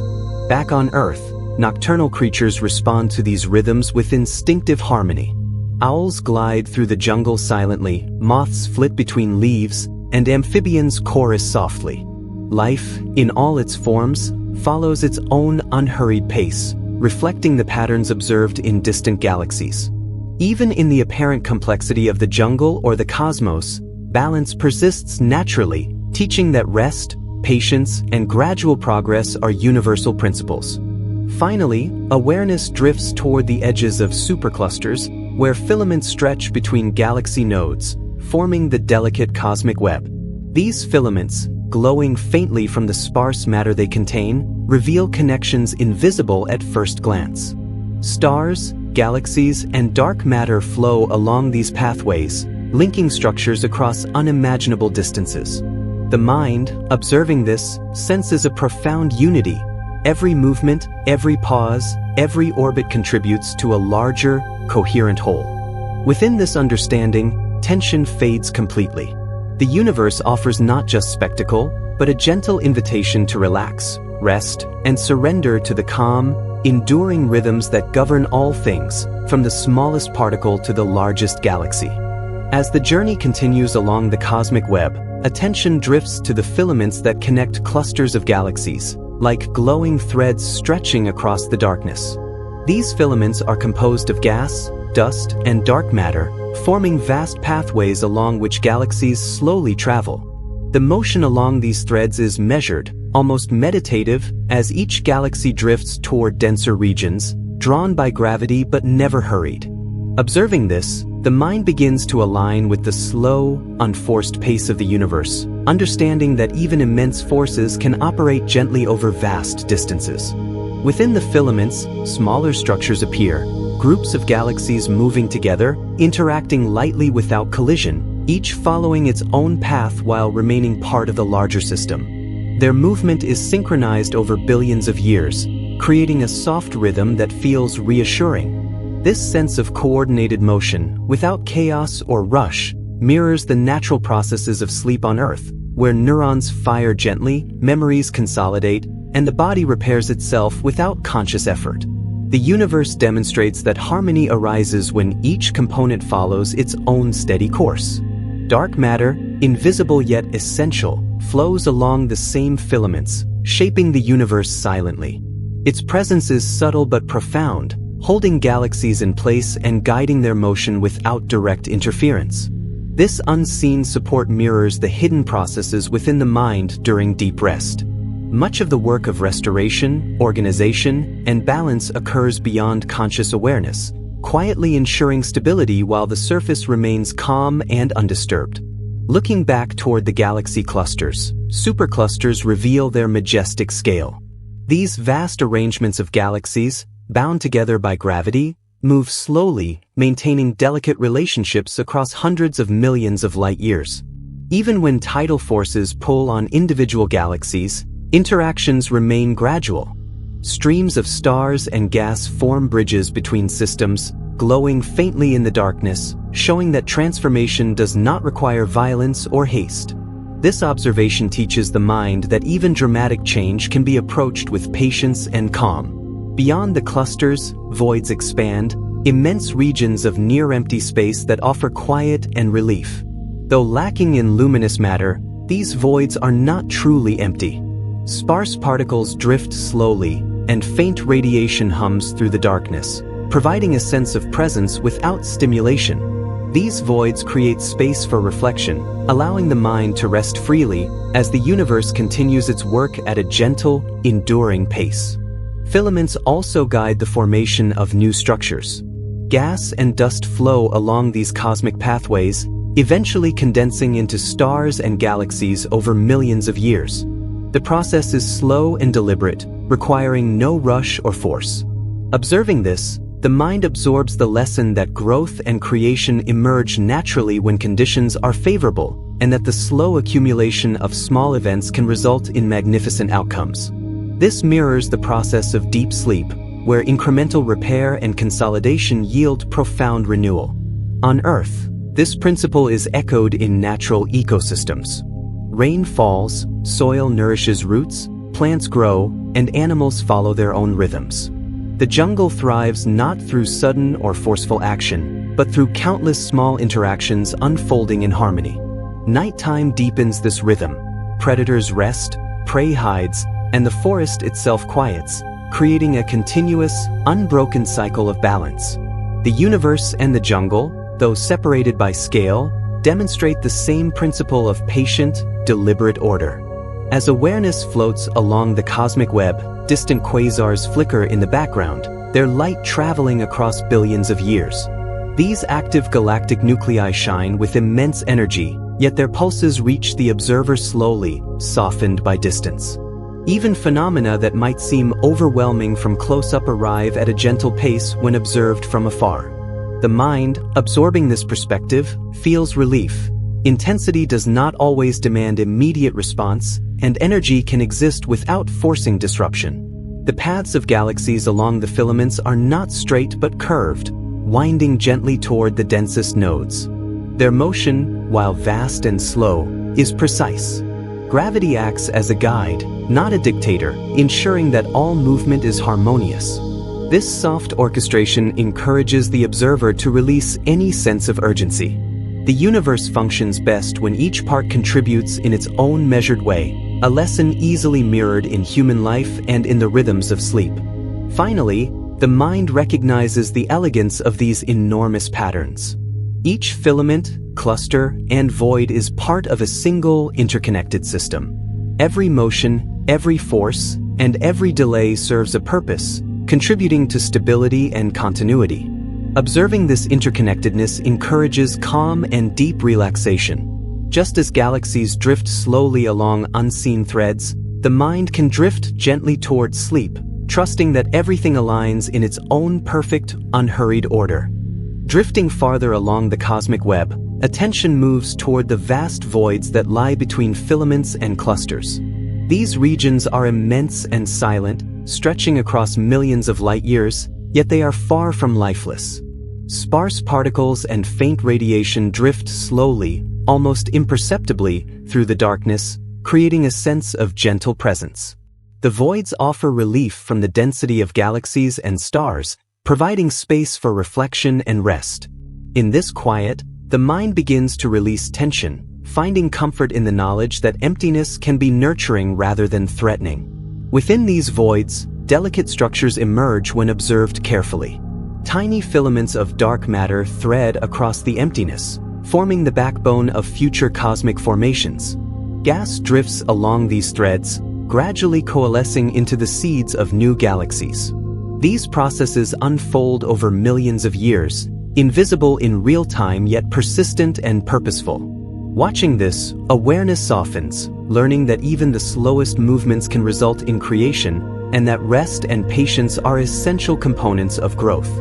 S1: Back on Earth, nocturnal creatures respond to these rhythms with instinctive harmony. Owls glide through the jungle silently, moths flit between leaves, and amphibians chorus softly. Life, in all its forms, follows its own unhurried pace, reflecting the patterns observed in distant galaxies. Even in the apparent complexity of the jungle or the cosmos, balance persists naturally, teaching that rest, patience, and gradual progress are universal principles. Finally, awareness drifts toward the edges of superclusters, where filaments stretch between galaxy nodes, forming the delicate cosmic web. These filaments, glowing faintly from the sparse matter they contain, reveal connections invisible at first glance. Stars, galaxies, and dark matter flow along these pathways, linking structures across unimaginable distances. The mind, observing this, senses a profound unity. Every movement, every pause, every orbit contributes to a larger, coherent whole. Within this understanding, tension fades completely. The universe offers not just spectacle, but a gentle invitation to relax, rest, and surrender to the calm, enduring rhythms that govern all things, from the smallest particle to the largest galaxy. As the journey continues along the cosmic web, attention drifts to the filaments that connect clusters of galaxies, like glowing threads stretching across the darkness. These filaments are composed of gas, dust, and dark matter, forming vast pathways along which galaxies slowly travel. The motion along these threads is measured, almost meditative, as each galaxy drifts toward denser regions, drawn by gravity but never hurried. Observing this, the mind begins to align with the slow, unforced pace of the universe, understanding that even immense forces can operate gently over vast distances. Within the filaments, smaller structures appear, groups of galaxies moving together, interacting lightly without collision, each following its own path while remaining part of the larger system. Their movement is synchronized over billions of years, creating a soft rhythm that feels reassuring. This sense of coordinated motion, without chaos or rush, mirrors the natural processes of sleep on Earth, where neurons fire gently, memories consolidate, and the body repairs itself without conscious effort. The universe demonstrates that harmony arises when each component follows its own steady course. Dark matter, invisible yet essential, flows along the same filaments, shaping the universe silently. Its presence is subtle but profound, holding galaxies in place and guiding their motion without direct interference. This unseen support mirrors the hidden processes within the mind during deep rest. Much of the work of restoration, organization, and balance occurs beyond conscious awareness, quietly ensuring stability while the surface remains calm and undisturbed. Looking back toward the galaxy clusters, superclusters reveal their majestic scale. These vast arrangements of galaxies, bound together by gravity, move slowly, maintaining delicate relationships across hundreds of millions of light years. Even when tidal forces pull on individual galaxies, interactions remain gradual. Streams of stars and gas form bridges between systems, glowing faintly in the darkness, showing that transformation does not require violence or haste. This observation teaches the mind that even dramatic change can be approached with patience and calm. Beyond the clusters, voids expand, immense regions of near-empty space that offer quiet and relief. Though lacking in luminous matter, these voids are not truly empty. Sparse particles drift slowly, and faint radiation hums through the darkness, providing a sense of presence without stimulation. These voids create space for reflection, allowing the mind to rest freely as the universe continues its work at a gentle, enduring pace. Filaments also guide the formation of new structures. Gas and dust flow along these cosmic pathways, eventually condensing into stars and galaxies over millions of years. The process is slow and deliberate, requiring no rush or force. Observing this, the mind absorbs the lesson that growth and creation emerge naturally when conditions are favorable, and that the slow accumulation of small events can result in magnificent outcomes. This mirrors the process of deep sleep, where incremental repair and consolidation yield profound renewal. On Earth, this principle is echoed in natural ecosystems. Rain falls, soil nourishes roots, plants grow, and animals follow their own rhythms. The jungle thrives not through sudden or forceful action, but through countless small interactions unfolding in harmony. Nighttime deepens this rhythm. Predators rest, prey hides, and the forest itself quiets, creating a continuous, unbroken cycle of balance. The universe and the jungle, though separated by scale, demonstrate the same principle of patient, deliberate order. As awareness floats along the cosmic web, distant quasars flicker in the background, their light traveling across billions of years. These active galactic nuclei shine with immense energy, yet their pulses reach the observer slowly, softened by distance. Even phenomena that might seem overwhelming from close-up arrive at a gentle pace when observed from afar. The mind, absorbing this perspective, feels relief. Intensity does not always demand immediate response, and energy can exist without forcing disruption. The paths of galaxies along the filaments are not straight but curved, winding gently toward the densest nodes. Their motion, while vast and slow, is precise. Gravity acts as a guide, not a dictator, ensuring that all movement is harmonious. This soft orchestration encourages the observer to release any sense of urgency. The universe functions best when each part contributes in its own measured way, a lesson easily mirrored in human life and in the rhythms of sleep. Finally, the mind recognizes the elegance of these enormous patterns. Each filament, cluster, and void is part of a single, interconnected system. Every motion, every force, and every delay serves a purpose, contributing to stability and continuity. Observing this interconnectedness encourages calm and deep relaxation. Just as galaxies drift slowly along unseen threads, the mind can drift gently towards sleep, trusting that everything aligns in its own perfect, unhurried order. Drifting farther along the cosmic web, attention moves toward the vast voids that lie between filaments and clusters. These regions are immense and silent, stretching across millions of light years, yet they are far from lifeless. Sparse particles and faint radiation drift slowly, almost imperceptibly, through the darkness, creating a sense of gentle presence. The voids offer relief from the density of galaxies and stars, providing space for reflection and rest. In this quiet, the mind begins to release tension, finding comfort in the knowledge that emptiness can be nurturing rather than threatening. Within these voids, delicate structures emerge when observed carefully. Tiny filaments of dark matter thread across the emptiness, forming the backbone of future cosmic formations. Gas drifts along these threads, gradually coalescing into the seeds of new galaxies. These processes unfold over millions of years, invisible in real time yet persistent and purposeful. Watching this, awareness softens, learning that even the slowest movements can result in creation, and that rest and patience are essential components of growth.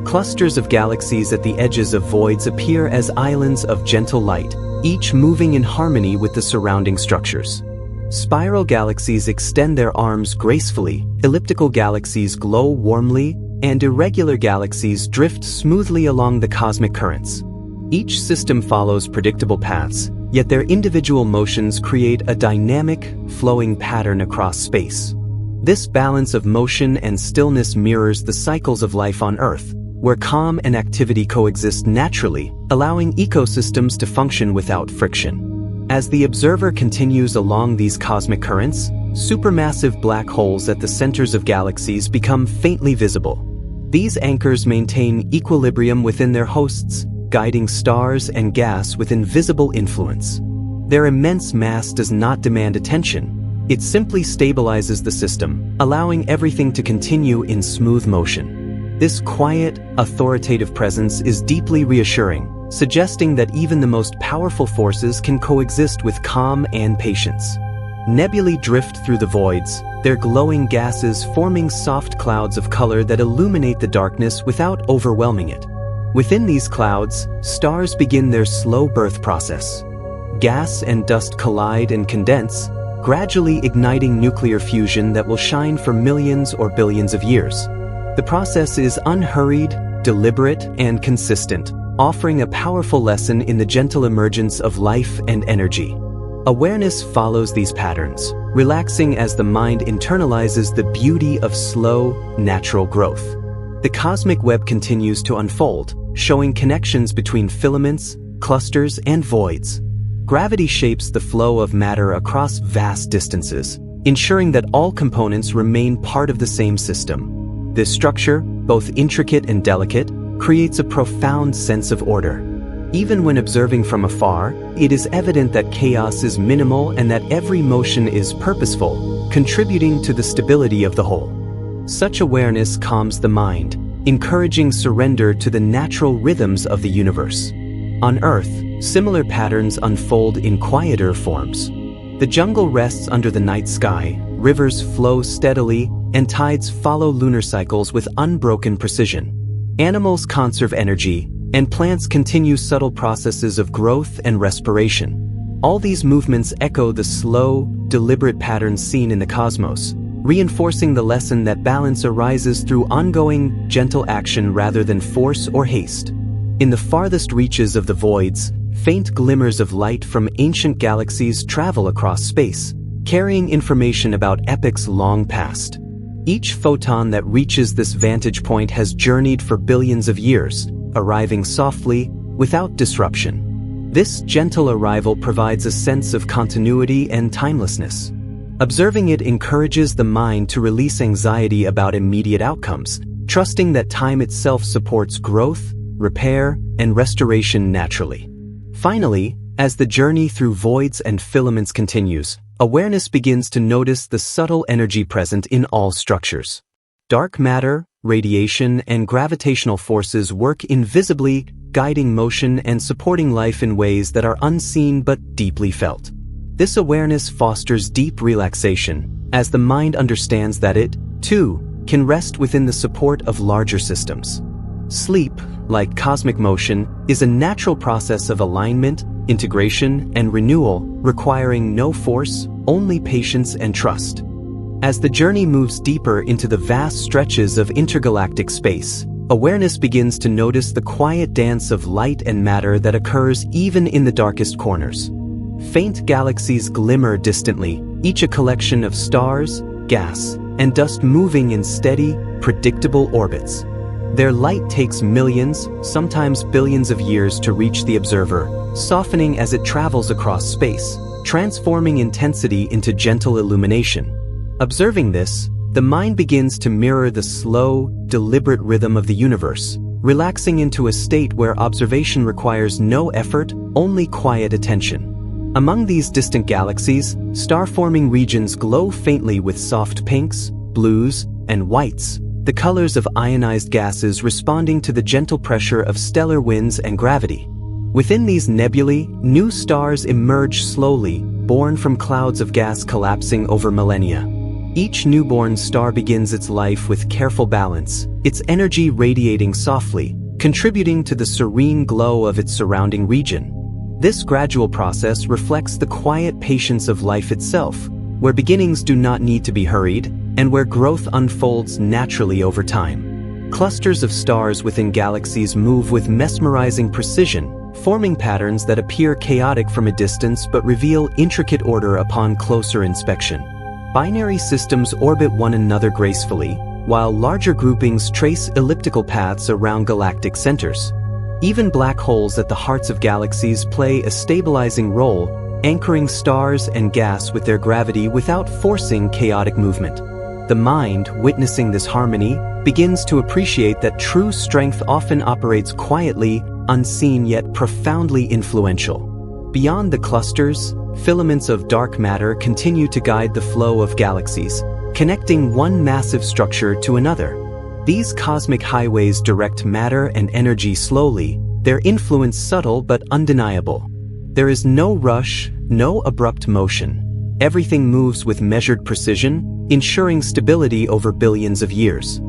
S1: Clusters of galaxies at the edges of voids appear as islands of gentle light, each moving in harmony with the surrounding structures. Spiral galaxies extend their arms gracefully, elliptical galaxies glow warmly, and irregular galaxies drift smoothly along the cosmic currents. Each system follows predictable paths, yet their individual motions create a dynamic, flowing pattern across space. This balance of motion and stillness mirrors the cycles of life on Earth, where calm and activity coexist naturally, allowing ecosystems to function without friction. As the observer continues along these cosmic currents, supermassive black holes at the centers of galaxies become faintly visible. These anchors maintain equilibrium within their hosts, guiding stars and gas with invisible influence. Their immense mass does not demand attention. It simply stabilizes the system, allowing everything to continue in smooth motion. This quiet, authoritative presence is deeply reassuring, suggesting that even the most powerful forces can coexist with calm and patience. Nebulae drift through the voids, their glowing gases forming soft clouds of color that illuminate the darkness without overwhelming it. Within these clouds, stars begin their slow birth process. Gas and dust collide and condense, gradually igniting nuclear fusion that will shine for millions or billions of years. The process is unhurried, deliberate, and consistent, offering a powerful lesson in the gentle emergence of life and energy. Awareness follows these patterns, relaxing as the mind internalizes the beauty of slow, natural growth. The cosmic web continues to unfold, showing connections between filaments, clusters, and voids. Gravity shapes the flow of matter across vast distances, ensuring that all components remain part of the same system. This structure, both intricate and delicate, creates a profound sense of order. Even when observing from afar, it is evident that chaos is minimal and that every motion is purposeful, contributing to the stability of the whole. Such awareness calms the mind, encouraging surrender to the natural rhythms of the universe. On Earth, similar patterns unfold in quieter forms. The jungle rests under the night sky, rivers flow steadily, and tides follow lunar cycles with unbroken precision. Animals conserve energy, and plants continue subtle processes of growth and respiration. All these movements echo the slow, deliberate patterns seen in the cosmos, reinforcing the lesson that balance arises through ongoing, gentle action rather than force or haste. In the farthest reaches of the voids, faint glimmers of light from ancient galaxies travel across space, carrying information about epochs long past. Each photon that reaches this vantage point has journeyed for billions of years, arriving softly, without disruption. This gentle arrival provides a sense of continuity and timelessness. Observing it encourages the mind to release anxiety about immediate outcomes, trusting that time itself supports growth, repair, and restoration naturally. Finally, as the journey through voids and filaments continues, awareness begins to notice the subtle energy present in all structures. Dark matter, radiation, and gravitational forces work invisibly, guiding motion and supporting life in ways that are unseen but deeply felt. This awareness fosters deep relaxation, as the mind understands that it, too, can rest within the support of larger systems. Sleep, like cosmic motion, is a natural process of alignment, integration, and renewal, requiring no force, only patience and trust. As the journey moves deeper into the vast stretches of intergalactic space, awareness begins to notice the quiet dance of light and matter that occurs even in the darkest corners. Faint galaxies glimmer distantly, each a collection of stars, gas, and dust moving in steady, predictable orbits. Their light takes millions, sometimes billions of years to reach the observer, softening as it travels across space, transforming intensity into gentle illumination. Observing this, the mind begins to mirror the slow, deliberate rhythm of the universe, relaxing into a state where observation requires no effort, only quiet attention. Among these distant galaxies, star-forming regions glow faintly with soft pinks, blues, and whites, the colors of ionized gases responding to the gentle pressure of stellar winds and gravity. Within these nebulae, new stars emerge slowly, born from clouds of gas collapsing over millennia. Each newborn star begins its life with careful balance, its energy radiating softly, contributing to the serene glow of its surrounding region. This gradual process reflects the quiet patience of life itself, where beginnings do not need to be hurried, and where growth unfolds naturally over time. Clusters of stars within galaxies move with mesmerizing precision, forming patterns that appear chaotic from a distance but reveal intricate order upon closer inspection. Binary systems orbit one another gracefully, while larger groupings trace elliptical paths around galactic centers. Even black holes at the hearts of galaxies play a stabilizing role, anchoring stars and gas with their gravity without forcing chaotic movement. The mind, witnessing this harmony, begins to appreciate that true strength often operates quietly, unseen yet profoundly influential. Beyond the clusters, filaments of dark matter continue to guide the flow of galaxies, connecting one massive structure to another. These cosmic highways direct matter and energy slowly, their influence subtle but undeniable. There is no rush, no abrupt motion. Everything moves with measured precision, ensuring stability over billions of years.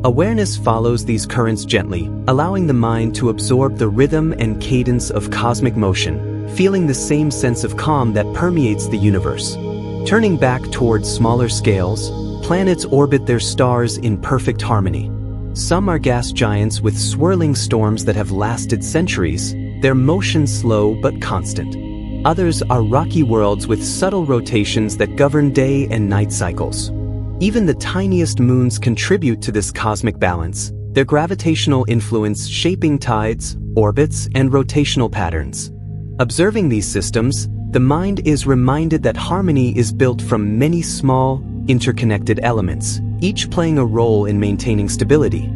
S1: Awareness follows these currents gently, allowing the mind to absorb the rhythm and cadence of cosmic motion, feeling the same sense of calm that permeates the universe. Turning back towards smaller scales, planets orbit their stars in perfect harmony. Some are gas giants with swirling storms that have lasted centuries, their motion slow but constant. Others are rocky worlds with subtle rotations that govern day and night cycles. Even the tiniest moons contribute to this cosmic balance, their gravitational influence shaping tides, orbits, and rotational patterns. Observing these systems, the mind is reminded that harmony is built from many small, interconnected elements, each playing a role in maintaining stability.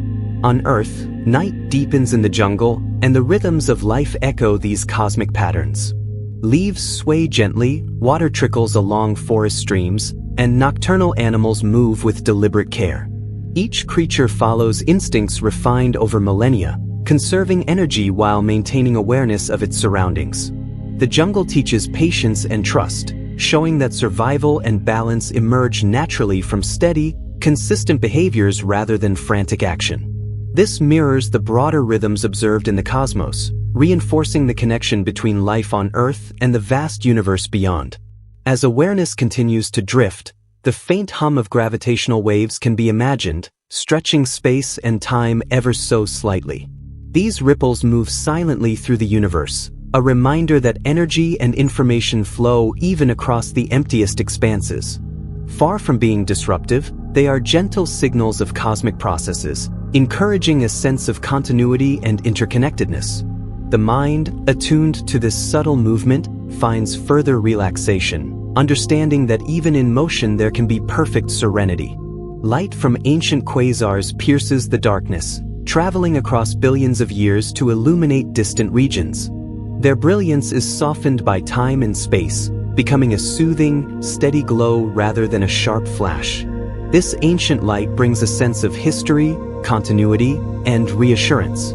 S1: On Earth, night deepens in the jungle, and the rhythms of life echo these cosmic patterns. Leaves sway gently, water trickles along forest streams, and nocturnal animals move with deliberate care. Each creature follows instincts refined over millennia, conserving energy while maintaining awareness of its surroundings. The jungle teaches patience and trust, showing that survival and balance emerge naturally from steady, consistent behaviors rather than frantic action. This mirrors the broader rhythms observed in the cosmos, reinforcing the connection between life on Earth and the vast universe beyond. As awareness continues to drift, the faint hum of gravitational waves can be imagined, stretching space and time ever so slightly. These ripples move silently through the universe, a reminder that energy and information flow even across the emptiest expanses. Far from being disruptive, they are gentle signals of cosmic processes, encouraging a sense of continuity and interconnectedness. The mind, attuned to this subtle movement, finds further relaxation, understanding that even in motion there can be perfect serenity. Light from ancient quasars pierces the darkness, traveling across billions of years to illuminate distant regions. Their brilliance is softened by time and space, becoming a soothing, steady glow rather than a sharp flash. This ancient light brings a sense of history, continuity, and reassurance.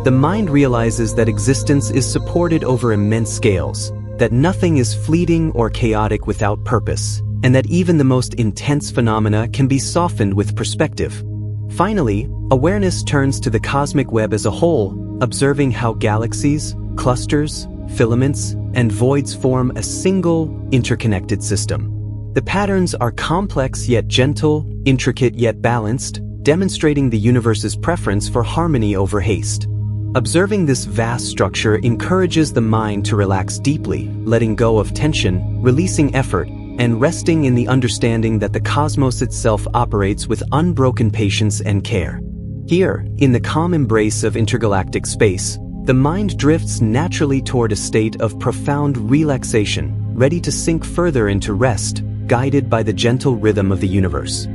S1: The mind realizes that existence is supported over immense scales, that nothing is fleeting or chaotic without purpose, and that even the most intense phenomena can be softened with perspective. Finally, awareness turns to the cosmic web as a whole, observing how galaxies, clusters, filaments, and voids form a single, interconnected system. The patterns are complex yet gentle, intricate yet balanced, demonstrating the universe's preference for harmony over haste. Observing this vast structure encourages the mind to relax deeply, letting go of tension, releasing effort, and resting in the understanding that the cosmos itself operates with unbroken patience and care. Here, in the calm embrace of intergalactic space, the mind drifts naturally toward a state of profound relaxation, ready to sink further into rest, guided by the gentle rhythm of the universe.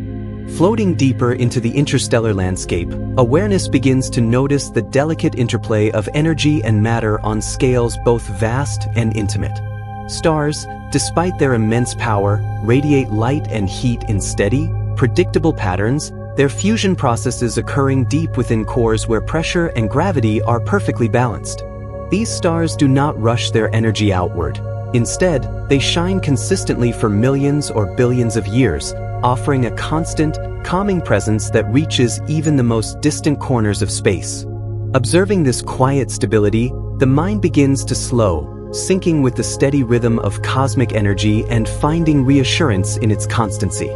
S1: Floating deeper into the interstellar landscape, awareness begins to notice the delicate interplay of energy and matter on scales both vast and intimate. Stars, despite their immense power, radiate light and heat in steady, predictable patterns, their fusion processes occurring deep within cores where pressure and gravity are perfectly balanced. These stars do not rush their energy outward. Instead, they shine consistently for millions or billions of years, offering a constant, calming presence that reaches even the most distant corners of space. Observing this quiet stability, the mind begins to slow, syncing with the steady rhythm of cosmic energy and finding reassurance in its constancy.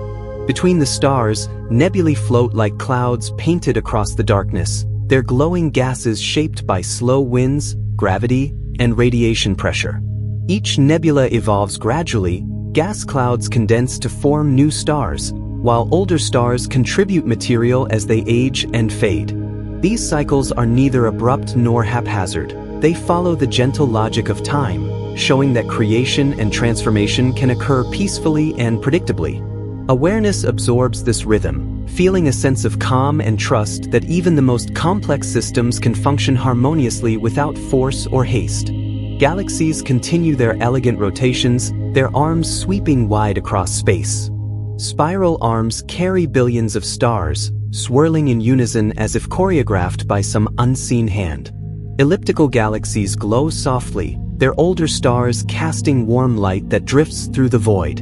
S1: Between the stars, nebulae float like clouds painted across the darkness, their glowing gases shaped by slow winds, gravity, and radiation pressure. Each nebula evolves gradually, gas clouds condense to form new stars, while older stars contribute material as they age and fade. These cycles are neither abrupt nor haphazard. They follow the gentle logic of time, showing that creation and transformation can occur peacefully and predictably. Awareness absorbs this rhythm, feeling a sense of calm and trust that even the most complex systems can function harmoniously without force or haste. Galaxies continue their elegant rotations, their arms sweeping wide across space. Spiral arms carry billions of stars, swirling in unison as if choreographed by some unseen hand. Elliptical galaxies glow softly, their older stars casting warm light that drifts through the void.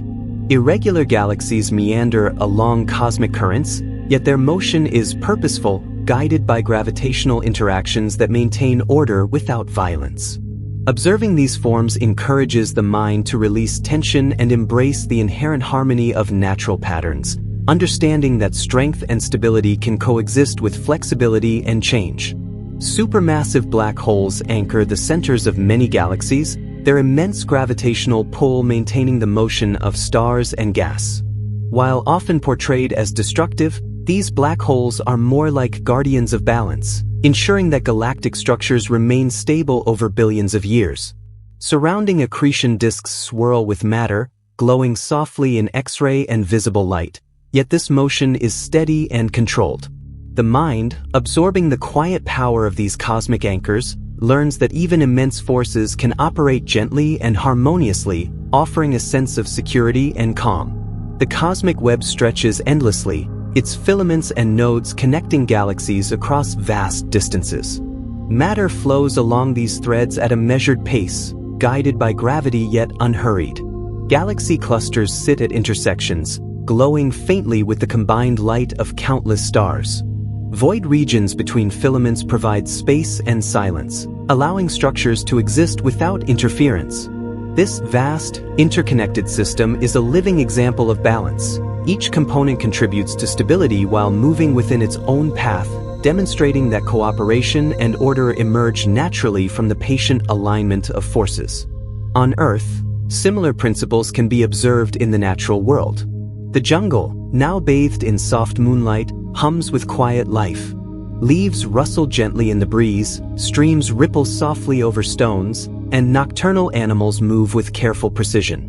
S1: Irregular galaxies meander along cosmic currents, yet their motion is purposeful, guided by gravitational interactions that maintain order without violence. Observing these forms encourages the mind to release tension and embrace the inherent harmony of natural patterns, understanding that strength and stability can coexist with flexibility and change. Supermassive black holes anchor the centers of many galaxies, their immense gravitational pull maintaining the motion of stars and gas. While often portrayed as destructive, these black holes are more like guardians of balance, ensuring that galactic structures remain stable over billions of years. Surrounding accretion disks swirl with matter, glowing softly in X-ray and visible light, yet this motion is steady and controlled. The mind, absorbing the quiet power of these cosmic anchors, learns that even immense forces can operate gently and harmoniously, offering a sense of security and calm. The cosmic web stretches endlessly, its filaments and nodes connecting galaxies across vast distances. Matter flows along these threads at a measured pace, guided by gravity yet unhurried. Galaxy clusters sit at intersections, glowing faintly with the combined light of countless stars. Void regions between filaments provide space and silence, allowing structures to exist without interference. This vast, interconnected system is a living example of balance. Each component contributes to stability while moving within its own path, demonstrating that cooperation and order emerge naturally from the patient alignment of forces. On Earth, similar principles can be observed in the natural world. The jungle, now bathed in soft moonlight, hums with quiet life. Leaves rustle gently in the breeze, streams ripple softly over stones, and nocturnal animals move with careful precision.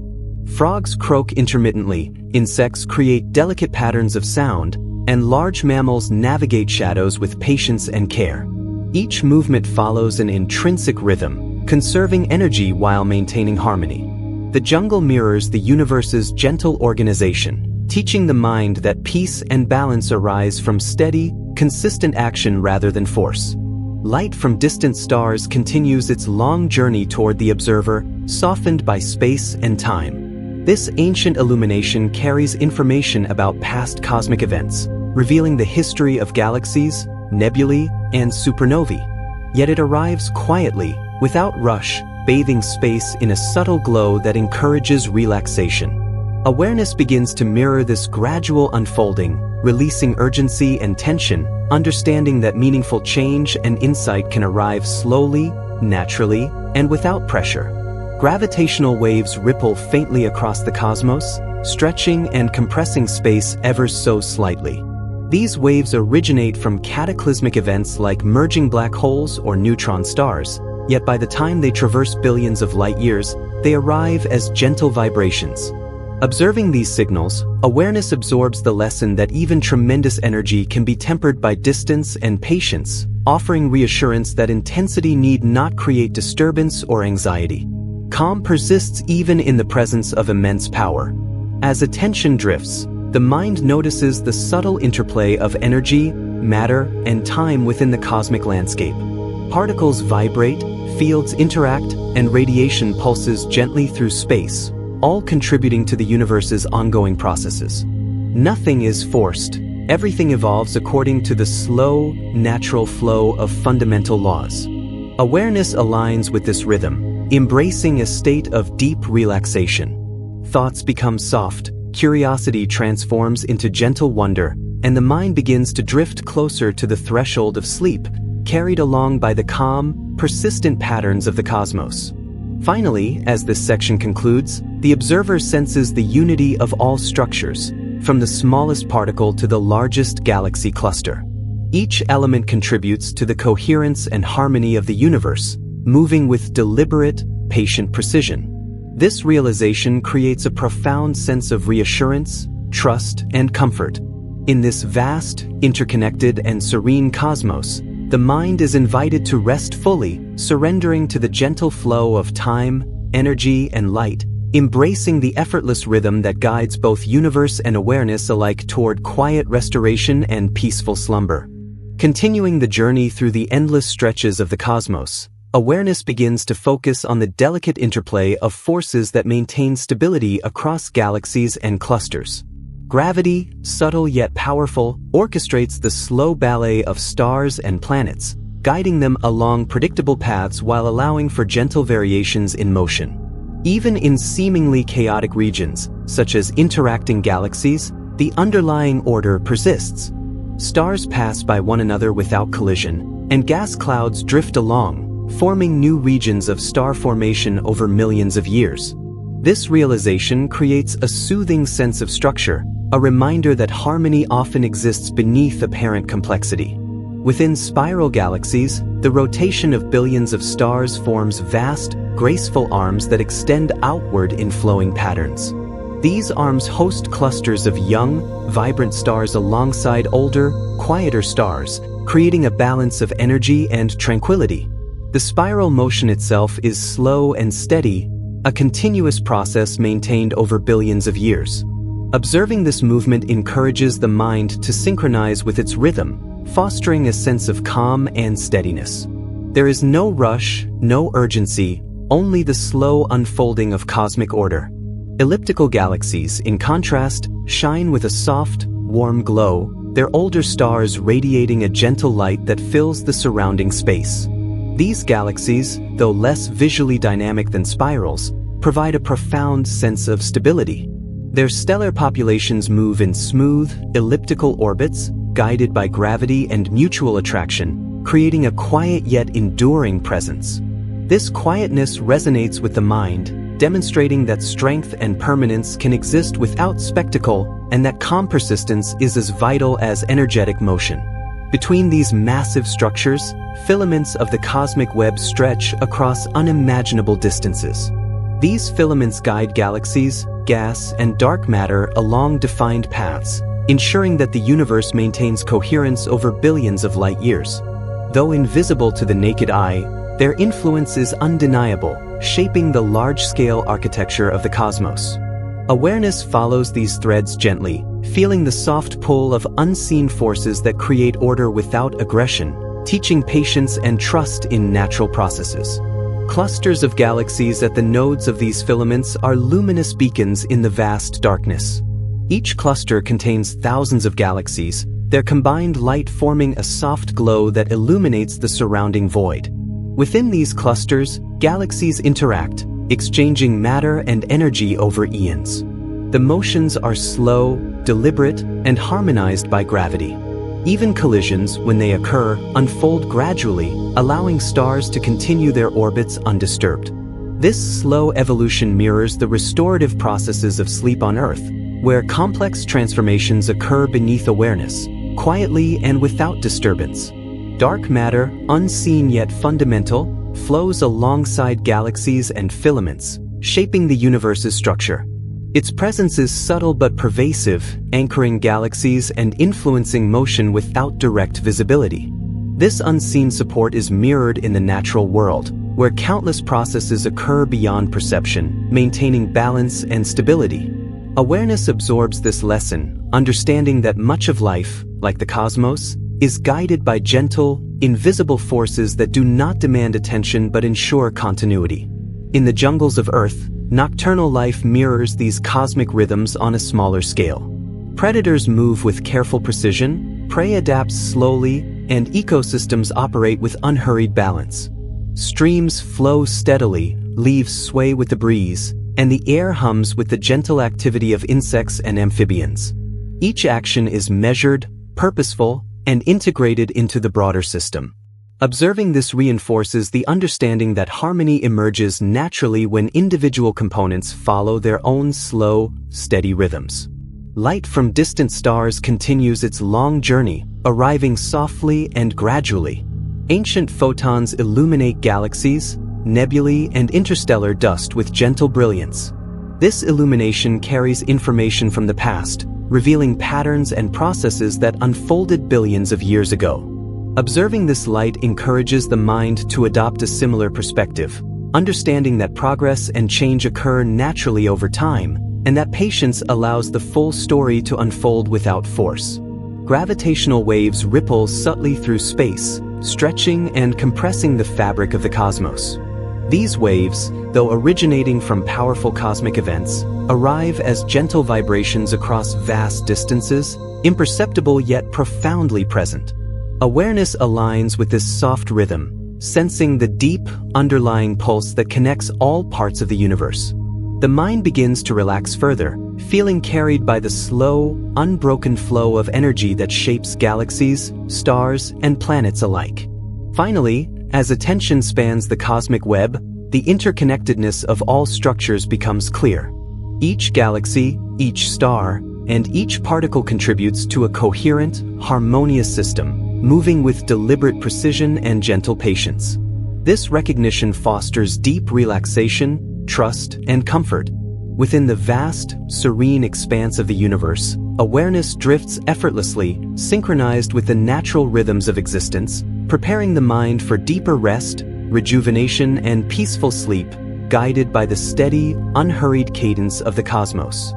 S1: Frogs croak intermittently, insects create delicate patterns of sound, and large mammals navigate shadows with patience and care. Each movement follows an intrinsic rhythm, conserving energy while maintaining harmony. The jungle mirrors the universe's gentle organization, teaching the mind that peace and balance arise from steady, consistent action rather than force. Light from distant stars continues its long journey toward the observer, softened by space and time. This ancient illumination carries information about past cosmic events, revealing the history of galaxies, nebulae, and supernovae. Yet it arrives quietly, without rush, bathing space in a subtle glow that encourages relaxation. Awareness begins to mirror this gradual unfolding, releasing urgency and tension, understanding that meaningful change and insight can arrive slowly, naturally, and without pressure. Gravitational waves ripple faintly across the cosmos, stretching and compressing space ever so slightly. These waves originate from cataclysmic events like merging black holes or neutron stars, yet by the time they traverse billions of light years, they arrive as gentle vibrations. Observing these signals, awareness absorbs the lesson that even tremendous energy can be tempered by distance and patience, offering reassurance that intensity need not create disturbance or anxiety. Calm persists even in the presence of immense power. As attention drifts, the mind notices the subtle interplay of energy, matter, and time within the cosmic landscape. Particles vibrate, fields interact, and radiation pulses gently through space, all contributing to the universe's ongoing processes. Nothing is forced. Everything evolves according to the slow, natural flow of fundamental laws. Awareness aligns with this rhythm, embracing a state of deep relaxation. Thoughts become soft, curiosity transforms into gentle wonder, and the mind begins to drift closer to the threshold of sleep, carried along by the calm, persistent patterns of the cosmos. Finally, as this section concludes, the observer senses the unity of all structures, from the smallest particle to the largest galaxy cluster. Each element contributes to the coherence and harmony of the universe, moving with deliberate, patient precision. This realization creates a profound sense of reassurance, trust, and comfort. In this vast, interconnected, and serene cosmos, the mind is invited to rest fully, surrendering to the gentle flow of time, energy, and light, embracing the effortless rhythm that guides both universe and awareness alike toward quiet restoration and peaceful slumber. Continuing the journey through the endless stretches of the cosmos, awareness begins to focus on the delicate interplay of forces that maintain stability across galaxies and clusters. Gravity, subtle yet powerful, orchestrates the slow ballet of stars and planets, guiding them along predictable paths while allowing for gentle variations in motion. Even in seemingly chaotic regions, such as interacting galaxies, the underlying order persists. Stars pass by one another without collision, and gas clouds drift along, forming new regions of star formation over millions of years. This realization creates a soothing sense of structure, a reminder that harmony often exists beneath apparent complexity. Within spiral galaxies, the rotation of billions of stars forms vast, graceful arms that extend outward in flowing patterns. These arms host clusters of young, vibrant stars alongside older, quieter stars, creating a balance of energy and tranquility. The spiral motion itself is slow and steady, a continuous process maintained over billions of years. Observing this movement encourages the mind to synchronize with its rhythm, fostering a sense of calm and steadiness. There is no rush, no urgency, only the slow unfolding of cosmic order. Elliptical galaxies, in contrast, shine with a soft, warm glow, their older stars radiating a gentle light that fills the surrounding space. These galaxies, though less visually dynamic than spirals, provide a profound sense of stability. Their stellar populations move in smooth, elliptical orbits, guided by gravity and mutual attraction, creating a quiet yet enduring presence. This quietness resonates with the mind, demonstrating that strength and permanence can exist without spectacle, and that calm persistence is as vital as energetic motion. Between these massive structures, filaments of the cosmic web stretch across unimaginable distances. These filaments guide galaxies, gas, and dark matter along defined paths, ensuring that the universe maintains coherence over billions of light years. Though invisible to the naked eye, their influence is undeniable, shaping the large-scale architecture of the cosmos. Awareness follows these threads gently, feeling the soft pull of unseen forces that create order without aggression, teaching patience and trust in natural processes. Clusters of galaxies at the nodes of these filaments are luminous beacons in the vast darkness. Each cluster contains thousands of galaxies, their combined light forming a soft glow that illuminates the surrounding void. Within these clusters, galaxies interact, exchanging matter and energy over eons. The motions are slow, deliberate, and harmonized by gravity. Even collisions, when they occur, unfold gradually, allowing stars to continue their orbits undisturbed. This slow evolution mirrors the restorative processes of sleep on Earth, where complex transformations occur beneath awareness, quietly and without disturbance. Dark matter, unseen yet fundamental, flows alongside galaxies and filaments, shaping the universe's structure. Its presence is subtle but pervasive, anchoring galaxies and influencing motion without direct visibility. This unseen support is mirrored in the natural world, where countless processes occur beyond perception, maintaining balance and stability. Awareness absorbs this lesson, understanding that much of life, like the cosmos, is guided by gentle, invisible forces that do not demand attention but ensure continuity. In the jungles of Earth, nocturnal life mirrors these cosmic rhythms on a smaller scale. Predators move with careful precision, prey adapts slowly, and ecosystems operate with unhurried balance. Streams flow steadily, leaves sway with the breeze, and the air hums with the gentle activity of insects and amphibians. Each action is measured, purposeful, and integrated into the broader system. Observing this reinforces the understanding that harmony emerges naturally when individual components follow their own slow, steady rhythms. Light from distant stars continues its long journey, arriving softly and gradually. Ancient photons illuminate galaxies, nebulae, and interstellar dust with gentle brilliance. This illumination carries information from the past, revealing patterns and processes that unfolded billions of years ago. Observing this light encourages the mind to adopt a similar perspective, understanding that progress and change occur naturally over time, and that patience allows the full story to unfold without force. Gravitational waves ripple subtly through space, stretching and compressing the fabric of the cosmos. These waves, though originating from powerful cosmic events, arrive as gentle vibrations across vast distances, imperceptible yet profoundly present. Awareness aligns with this soft rhythm, sensing the deep, underlying pulse that connects all parts of the universe. The mind begins to relax further, feeling carried by the slow, unbroken flow of energy that shapes galaxies, stars, and planets alike. Finally, as attention spans the cosmic web, the interconnectedness of all structures becomes clear. Each galaxy, each star, and each particle contributes to a coherent, harmonious system, moving with deliberate precision and gentle patience. This recognition fosters deep relaxation, trust, and comfort. Within the vast, serene expanse of the universe, awareness drifts effortlessly, synchronized with the natural rhythms of existence, preparing the mind for deeper rest, rejuvenation, and peaceful sleep, guided by the steady, unhurried cadence of the cosmos.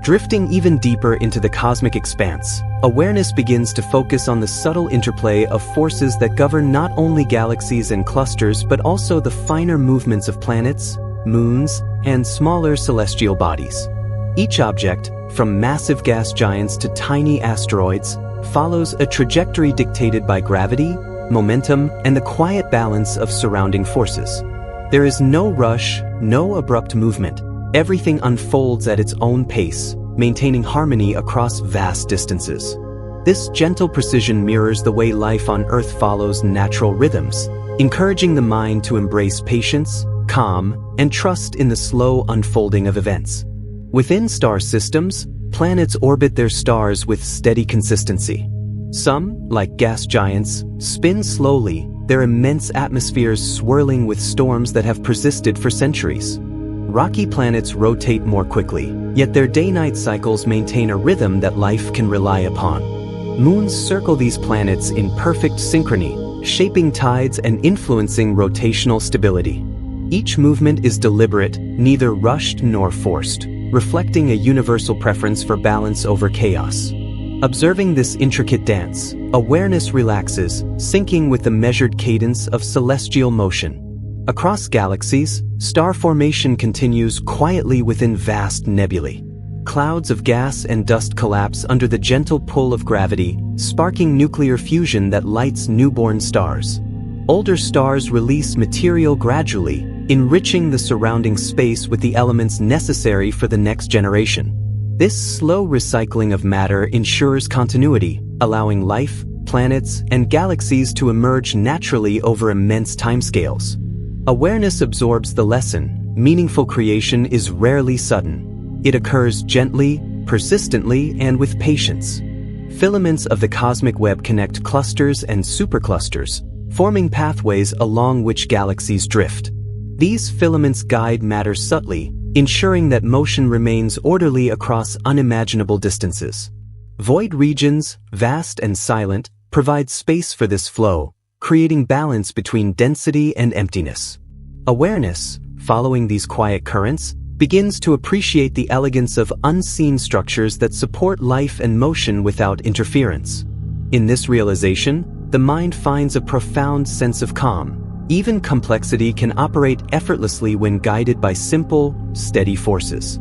S1: Drifting even deeper into the cosmic expanse, awareness begins to focus on the subtle interplay of forces that govern not only galaxies and clusters but also the finer movements of planets, moons, and smaller celestial bodies. Each object, from massive gas giants to tiny asteroids, follows a trajectory dictated by gravity, momentum, and the quiet balance of surrounding forces. There is no rush, no abrupt movement. Everything unfolds at its own pace, maintaining harmony across vast distances. This gentle precision mirrors the way life on Earth follows natural rhythms, encouraging the mind to embrace patience, calm, and trust in the slow unfolding of events. Within star systems, planets orbit their stars with steady consistency. Some, like gas giants, spin slowly, their immense atmospheres swirling with storms that have persisted for centuries. Rocky planets rotate more quickly, yet their day-night cycles maintain a rhythm that life can rely upon. Moons circle these planets in perfect synchrony, shaping tides and influencing rotational stability. Each movement is deliberate, neither rushed nor forced, reflecting a universal preference for balance over chaos. Observing this intricate dance, awareness relaxes, syncing with the measured cadence of celestial motion. Across galaxies, star formation continues quietly within vast nebulae. Clouds of gas and dust collapse under the gentle pull of gravity, sparking nuclear fusion that lights newborn stars. Older stars release material gradually, enriching the surrounding space with the elements necessary for the next generation. This slow recycling of matter ensures continuity, allowing life, planets, and galaxies to emerge naturally over immense timescales. Awareness absorbs the lesson: meaningful creation is rarely sudden. It occurs gently, persistently, and with patience. Filaments of the cosmic web connect clusters and superclusters, forming pathways along which galaxies drift. These filaments guide matter subtly, ensuring that motion remains orderly across unimaginable distances. Void regions, vast and silent, provide space for this flow, creating balance between density and emptiness. Awareness, following these quiet currents, begins to appreciate the elegance of unseen structures that support life and motion without interference. In this realization, the mind finds a profound sense of calm. Even complexity can operate effortlessly when guided by simple, steady forces.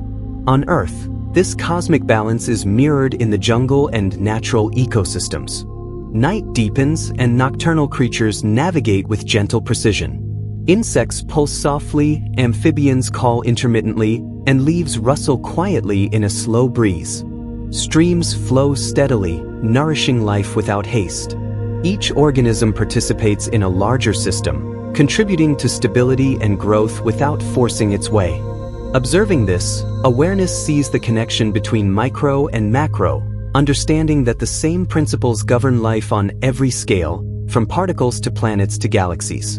S1: On Earth, this cosmic balance is mirrored in the jungle and natural ecosystems. Night deepens and nocturnal creatures navigate with gentle precision. Insects pulse softly, amphibians call intermittently, and leaves rustle quietly in a slow breeze. Streams flow steadily, nourishing life without haste. Each organism participates in a larger system, contributing to stability and growth without forcing its way. Observing this, awareness sees the connection between micro and macro, understanding that the same principles govern life on every scale, from particles to planets to galaxies.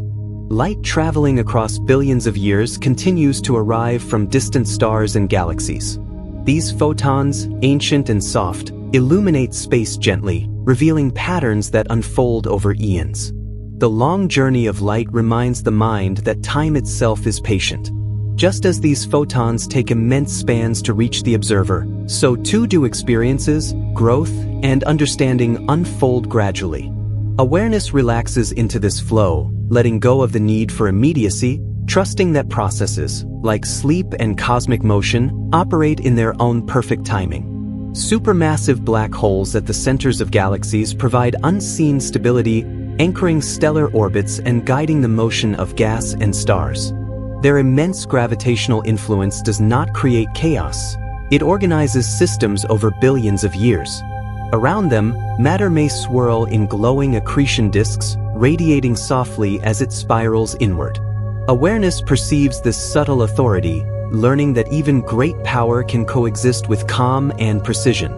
S1: light traveling across billions of years continues to arrive from distant stars and galaxies. These photons, ancient and soft, illuminate space gently, revealing patterns that unfold over eons. The long journey of light reminds the mind that time itself is patient. Just as these photons take immense spans to reach the observer, so too do experiences, growth, and understanding unfold gradually. Awareness relaxes into this flow, letting go of the need for immediacy, trusting that processes, like sleep and cosmic motion, operate in their own perfect timing. Supermassive black holes at the centers of galaxies provide unseen stability, anchoring stellar orbits and guiding the motion of gas and stars. Their immense gravitational influence does not create chaos. It organizes systems over billions of years. Around them, matter may swirl in glowing accretion disks, radiating softly as it spirals inward. Awareness perceives this subtle authority, learning that even great power can coexist with calm and precision.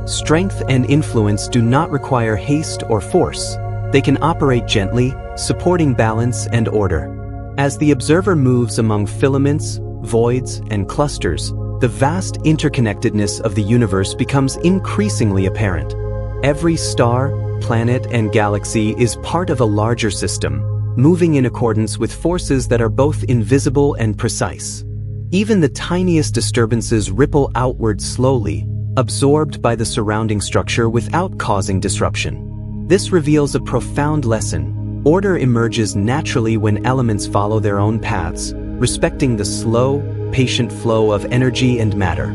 S1: Strength and influence do not require haste or force. They can operate gently, supporting balance and order. As the observer moves among filaments, voids, and clusters, the vast interconnectedness of the universe becomes increasingly apparent. Every star, planet, and galaxy is part of a larger system, moving in accordance with forces that are both invisible and precise. Even the tiniest disturbances ripple outward slowly, absorbed by the surrounding structure without causing disruption. This reveals a profound lesson. Order emerges naturally when elements follow their own paths, respecting the slow, patient flow of energy and matter.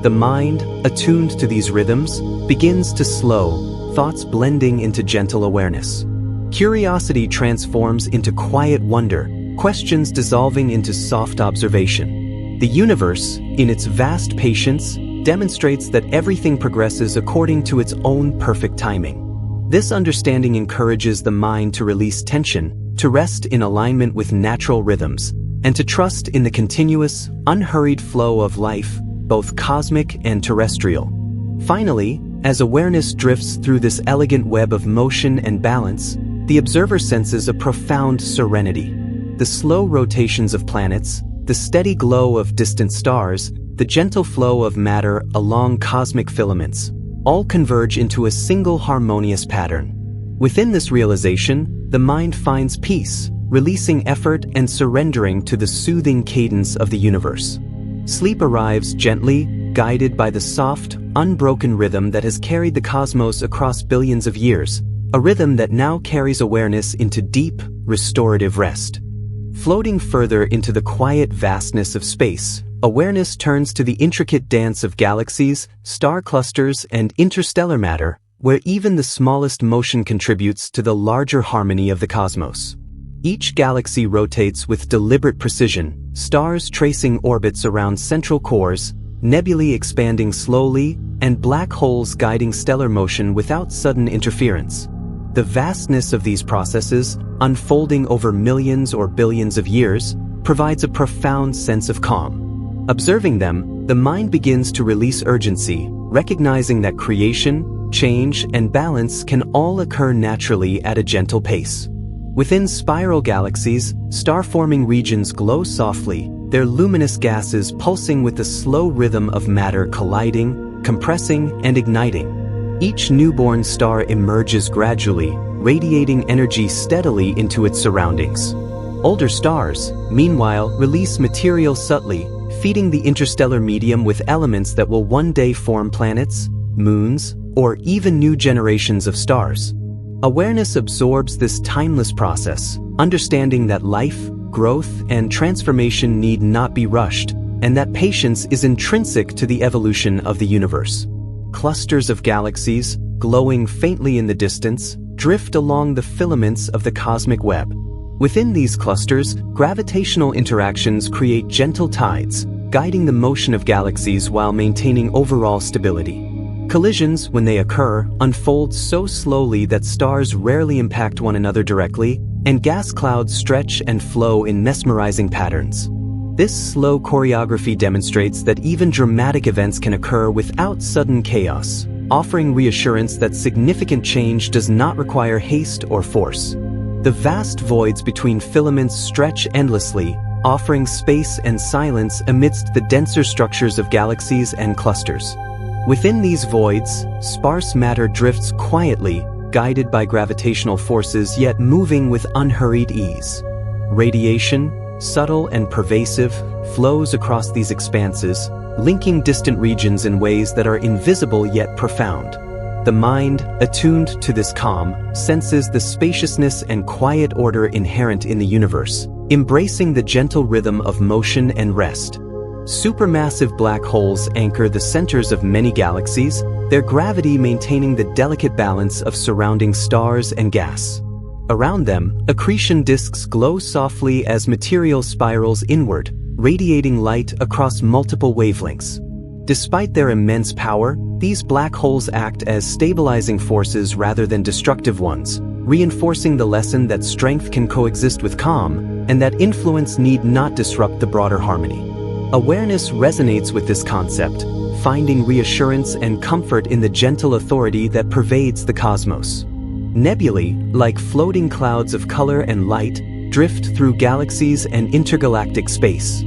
S1: The mind, attuned to these rhythms, begins to slow, thoughts blending into gentle awareness. Curiosity transforms into quiet wonder, questions dissolving into soft observation. The universe, in its vast patience, demonstrates that everything progresses according to its own perfect timing. This understanding encourages the mind to release tension, to rest in alignment with natural rhythms, and to trust in the continuous, unhurried flow of life, both cosmic and terrestrial. Finally, as awareness drifts through this elegant web of motion and balance, the observer senses a profound serenity. The slow rotations of planets, the steady glow of distant stars, the gentle flow of matter along cosmic filaments, all converge into a single harmonious pattern. Within this realization, the mind finds peace, releasing effort and surrendering to the soothing cadence of the universe. Sleep arrives gently, guided by the soft, unbroken rhythm that has carried the cosmos across billions of years, a rhythm that now carries awareness into deep, restorative rest. Floating further into the quiet vastness of space, awareness turns to the intricate dance of galaxies, star clusters, and interstellar matter, where even the smallest motion contributes to the larger harmony of the cosmos. Each galaxy rotates with deliberate precision, stars tracing orbits around central cores, nebulae expanding slowly, and black holes guiding stellar motion without sudden interference. The vastness of these processes, unfolding over millions or billions of years, provides a profound sense of calm. Observing them, the mind begins to release urgency, recognizing that creation, change, and balance can all occur naturally at a gentle pace. Within spiral galaxies, star-forming regions glow softly, their luminous gases pulsing with the slow rhythm of matter colliding, compressing, and igniting. Each newborn star emerges gradually, radiating energy steadily into its surroundings. Older stars, meanwhile, release material subtly, feeding the interstellar medium with elements that will one day form planets, moons, or even new generations of stars. Awareness absorbs this timeless process, understanding that life, growth, and transformation need not be rushed, and that patience is intrinsic to the evolution of the universe. Clusters of galaxies, glowing faintly in the distance, drift along the filaments of the cosmic web. Within these clusters, gravitational interactions create gentle tides, guiding the motion of galaxies while maintaining overall stability. Collisions, when they occur, unfold so slowly that stars rarely impact one another directly, and gas clouds stretch and flow in mesmerizing patterns. This slow choreography demonstrates that even dramatic events can occur without sudden chaos, offering reassurance that significant change does not require haste or force. The vast voids between filaments stretch endlessly, offering space and silence amidst the denser structures of galaxies and clusters. Within these voids, sparse matter drifts quietly, guided by gravitational forces yet moving with unhurried ease. Radiation, subtle and pervasive, flows across these expanses, linking distant regions in ways that are invisible yet profound. The mind, attuned to this calm, senses the spaciousness and quiet order inherent in the universe, embracing the gentle rhythm of motion and rest. Supermassive black holes anchor the centers of many galaxies, their gravity maintaining the delicate balance of surrounding stars and gas. Around them, accretion disks glow softly as material spirals inward, radiating light across multiple wavelengths. Despite their immense power, these black holes act as stabilizing forces rather than destructive ones, reinforcing the lesson that strength can coexist with calm, and that influence need not disrupt the broader harmony. Awareness resonates with this concept, finding reassurance and comfort in the gentle authority that pervades the cosmos. Nebulae, like floating clouds of color and light, drift through galaxies and intergalactic space.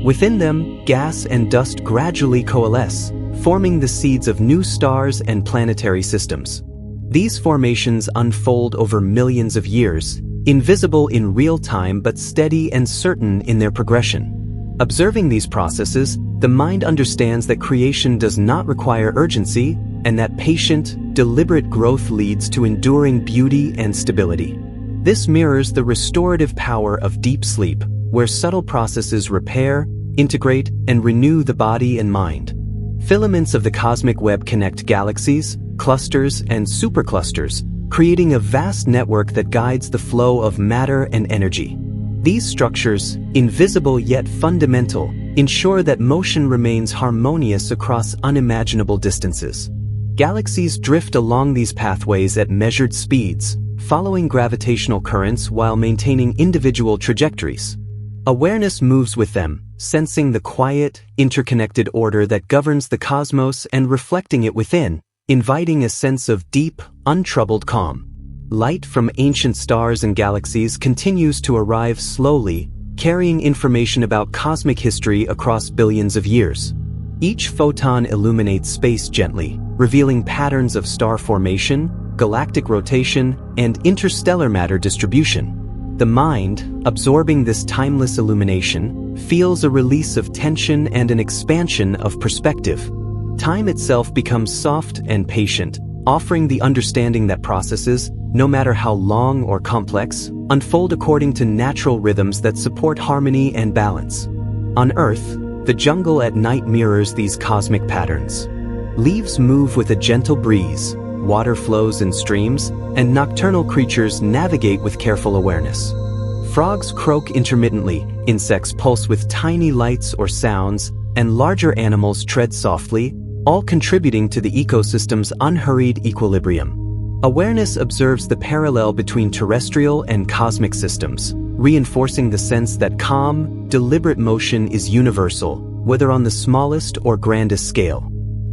S1: Within them, gas and dust gradually coalesce, forming the seeds of new stars and planetary systems. These formations unfold over millions of years, invisible in real time but steady and certain in their progression. Observing these processes, the mind understands that creation does not require urgency, and that patient, deliberate growth leads to enduring beauty and stability. This mirrors the restorative power of deep sleep, where subtle processes repair, integrate, and renew the body and mind. Filaments of the cosmic web connect galaxies, clusters, and superclusters, creating a vast network that guides the flow of matter and energy. These structures, invisible yet fundamental, ensure that motion remains harmonious across unimaginable distances. Galaxies drift along these pathways at measured speeds, following gravitational currents while maintaining individual trajectories. Awareness moves with them, sensing the quiet, interconnected order that governs the cosmos and reflecting it within, inviting a sense of deep, untroubled calm. Light from ancient stars and galaxies continues to arrive slowly, carrying information about cosmic history across billions of years. Each photon illuminates space gently, revealing patterns of star formation, galactic rotation, and interstellar matter distribution. The mind, absorbing this timeless illumination, feels a release of tension and an expansion of perspective. Time itself becomes soft and patient, offering the understanding that processes, no matter how long or complex, unfold according to natural rhythms that support harmony and balance. On Earth, the jungle at night mirrors these cosmic patterns. Leaves move with a gentle breeze, water flows in streams, and nocturnal creatures navigate with careful awareness. Frogs croak intermittently, insects pulse with tiny lights or sounds, and larger animals tread softly, all contributing to the ecosystem's unhurried equilibrium. Awareness observes the parallel between terrestrial and cosmic systems, reinforcing the sense that calm, deliberate motion is universal, whether on the smallest or grandest scale.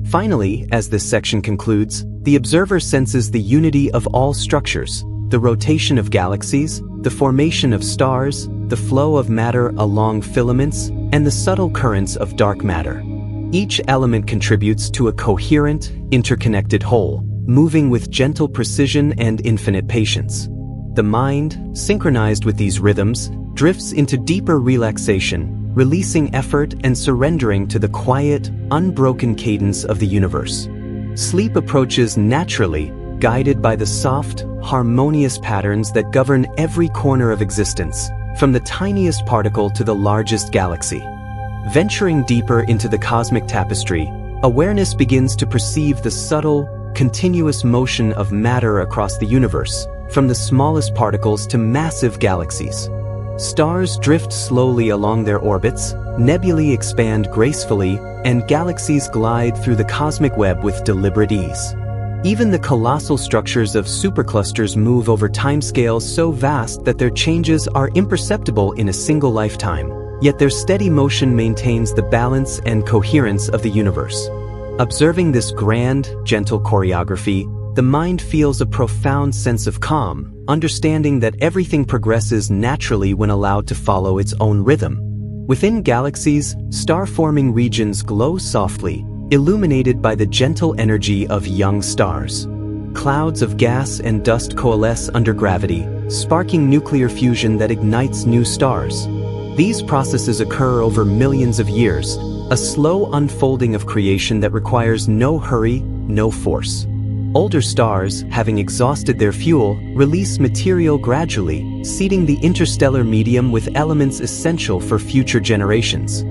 S1: Finally, as this section concludes, the observer senses the unity of all structures, the rotation of galaxies, the formation of stars, the flow of matter along filaments, and the subtle currents of dark matter. Each element contributes to a coherent, interconnected whole, moving with gentle precision and infinite patience. The mind, synchronized with these rhythms, drifts into deeper relaxation, releasing effort and surrendering to the quiet, unbroken cadence of the universe. Sleep approaches naturally, guided by the soft, harmonious patterns that govern every corner of existence, from the tiniest particle to the largest galaxy. Venturing deeper into the cosmic tapestry, awareness begins to perceive the subtle, continuous motion of matter across the universe, from the smallest particles to massive galaxies. Stars drift slowly along their orbits, nebulae expand gracefully, and galaxies glide through the cosmic web with deliberate ease. Even the colossal structures of superclusters move over timescales so vast that their changes are imperceptible in a single lifetime, yet their steady motion maintains the balance and coherence of the universe. Observing this grand, gentle choreography, the mind feels a profound sense of calm, understanding that everything progresses naturally when allowed to follow its own rhythm. Within galaxies, star-forming regions glow softly, illuminated by the gentle energy of young stars. Clouds of gas and dust coalesce under gravity, sparking nuclear fusion that ignites new stars. These processes occur over millions of years, a slow unfolding of creation that requires no hurry, no force. Older stars, having exhausted their fuel, release material gradually, seeding the interstellar medium with elements essential for future generations.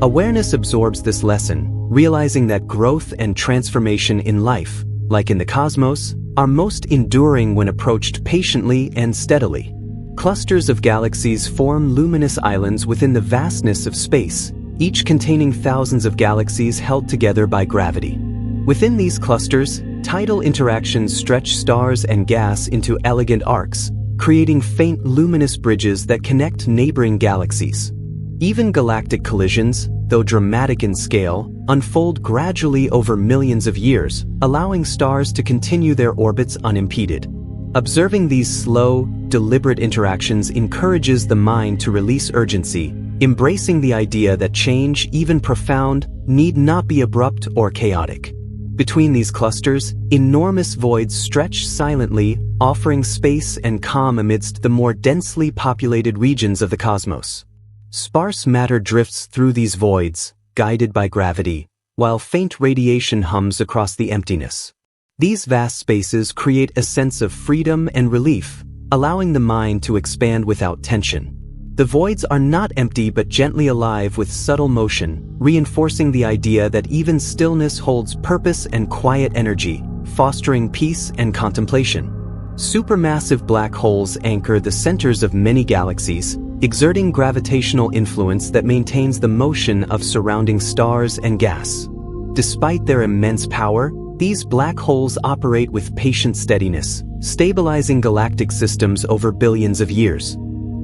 S1: Awareness absorbs this lesson, realizing that growth and transformation in life, like in the cosmos, are most enduring when approached patiently and steadily. Clusters of galaxies form luminous islands within the vastness of space, each containing thousands of galaxies held together by gravity. Within these clusters, tidal interactions stretch stars and gas into elegant arcs, creating faint luminous bridges that connect neighboring galaxies. Even galactic collisions, though dramatic in scale, unfold gradually over millions of years, allowing stars to continue their orbits unimpeded. Observing these slow, deliberate interactions encourages the mind to release urgency, embracing the idea that change, even profound, need not be abrupt or chaotic. Between these clusters, enormous voids stretch silently, offering space and calm amidst the more densely populated regions of the cosmos. Sparse matter drifts through these voids, guided by gravity, while faint radiation hums across the emptiness. These vast spaces create a sense of freedom and relief, allowing the mind to expand without tension. The voids are not empty but gently alive with subtle motion, reinforcing the idea that even stillness holds purpose and quiet energy, fostering peace and contemplation. Supermassive black holes anchor the centers of many galaxies, exerting gravitational influence that maintains the motion of surrounding stars and gas. Despite their immense power, these black holes operate with patient steadiness, stabilizing galactic systems over billions of years.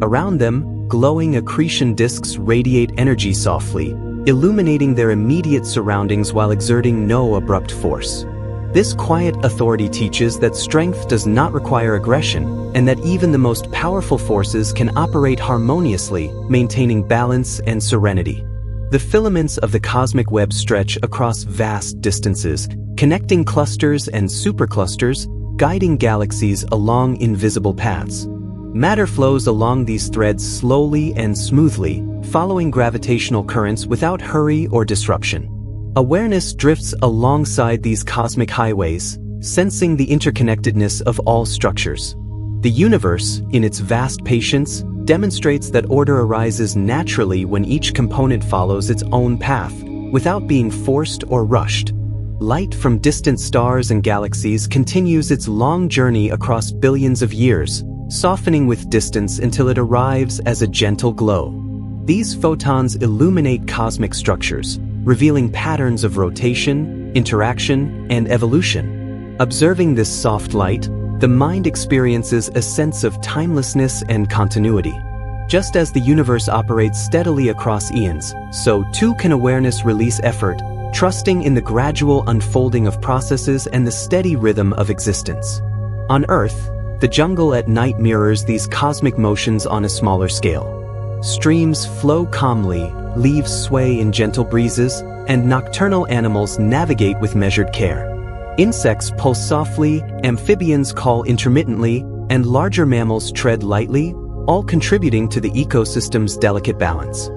S1: Around them, glowing accretion disks radiate energy softly, illuminating their immediate surroundings while exerting no abrupt force. This quiet authority teaches that strength does not require aggression, and that even the most powerful forces can operate harmoniously, maintaining balance and serenity. The filaments of the cosmic web stretch across vast distances, connecting clusters and superclusters, guiding galaxies along invisible paths. Matter flows along these threads slowly and smoothly, following gravitational currents without hurry or disruption. Awareness drifts alongside these cosmic highways, sensing the interconnectedness of all structures. The universe, in its vast patience, demonstrates that order arises naturally when each component follows its own path, without being forced or rushed. Light from distant stars and galaxies continues its long journey across billions of years, softening with distance until it arrives as a gentle glow. These photons illuminate cosmic structures, revealing patterns of rotation, interaction, and evolution. Observing this soft light, the mind experiences a sense of timelessness and continuity. Just as the universe operates steadily across eons, so too can awareness release effort, trusting in the gradual unfolding of processes and the steady rhythm of existence. On Earth, the jungle at night mirrors these cosmic motions on a smaller scale. Streams flow calmly, leaves sway in gentle breezes, and nocturnal animals navigate with measured care. Insects pulse softly, amphibians call intermittently, and larger mammals tread lightly, all contributing to the ecosystem's delicate balance.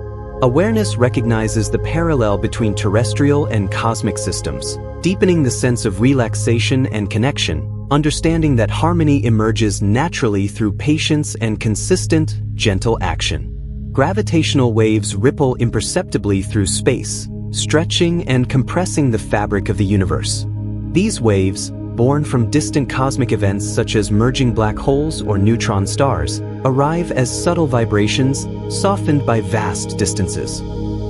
S1: Awareness recognizes the parallel between terrestrial and cosmic systems, deepening the sense of relaxation and connection, understanding that harmony emerges naturally through patience and consistent, gentle action. Gravitational waves ripple imperceptibly through space, stretching and compressing the fabric of the universe. These waves, born from distant cosmic events such as merging black holes or neutron stars, arrive as subtle vibrations, softened by vast distances.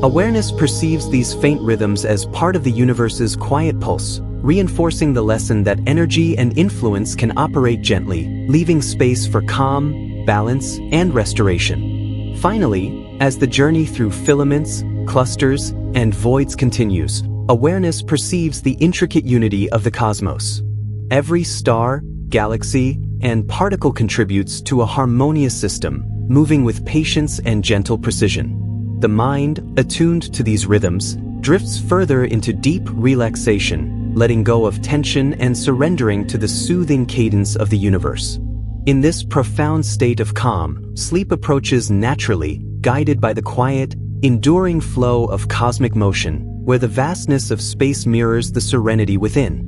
S1: Awareness perceives these faint rhythms as part of the universe's quiet pulse, reinforcing the lesson that energy and influence can operate gently, leaving space for calm, balance, and restoration. Finally, as the journey through filaments, clusters, and voids continues, awareness perceives the intricate unity of the cosmos. Every star, galaxy, and particle contributes to a harmonious system, moving with patience and gentle precision. The mind, attuned to these rhythms, drifts further into deep relaxation, letting go of tension and surrendering to the soothing cadence of the universe. In this profound state of calm, sleep approaches naturally, guided by the quiet, enduring flow of cosmic motion, where the vastness of space mirrors the serenity within.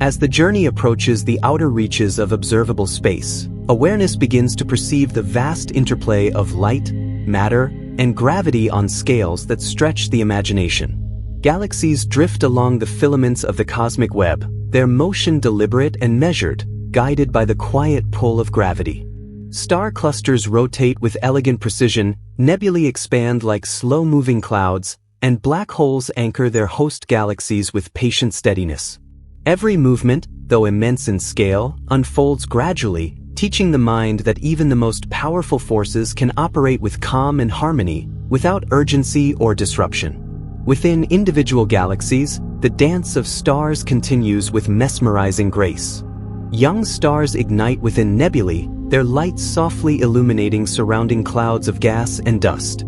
S1: As the journey approaches the outer reaches of observable space, awareness begins to perceive the vast interplay of light, matter, and gravity on scales that stretch the imagination. Galaxies drift along the filaments of the cosmic web, their motion deliberate and measured, guided by the quiet pull of gravity. Star clusters rotate with elegant precision, nebulae expand like slow-moving clouds, and black holes anchor their host galaxies with patient steadiness. Every movement, though immense in scale, unfolds gradually, teaching the mind that even the most powerful forces can operate with calm and harmony, without urgency or disruption. Within individual galaxies, the dance of stars continues with mesmerizing grace. Young stars ignite within nebulae, their light softly illuminating surrounding clouds of gas and dust.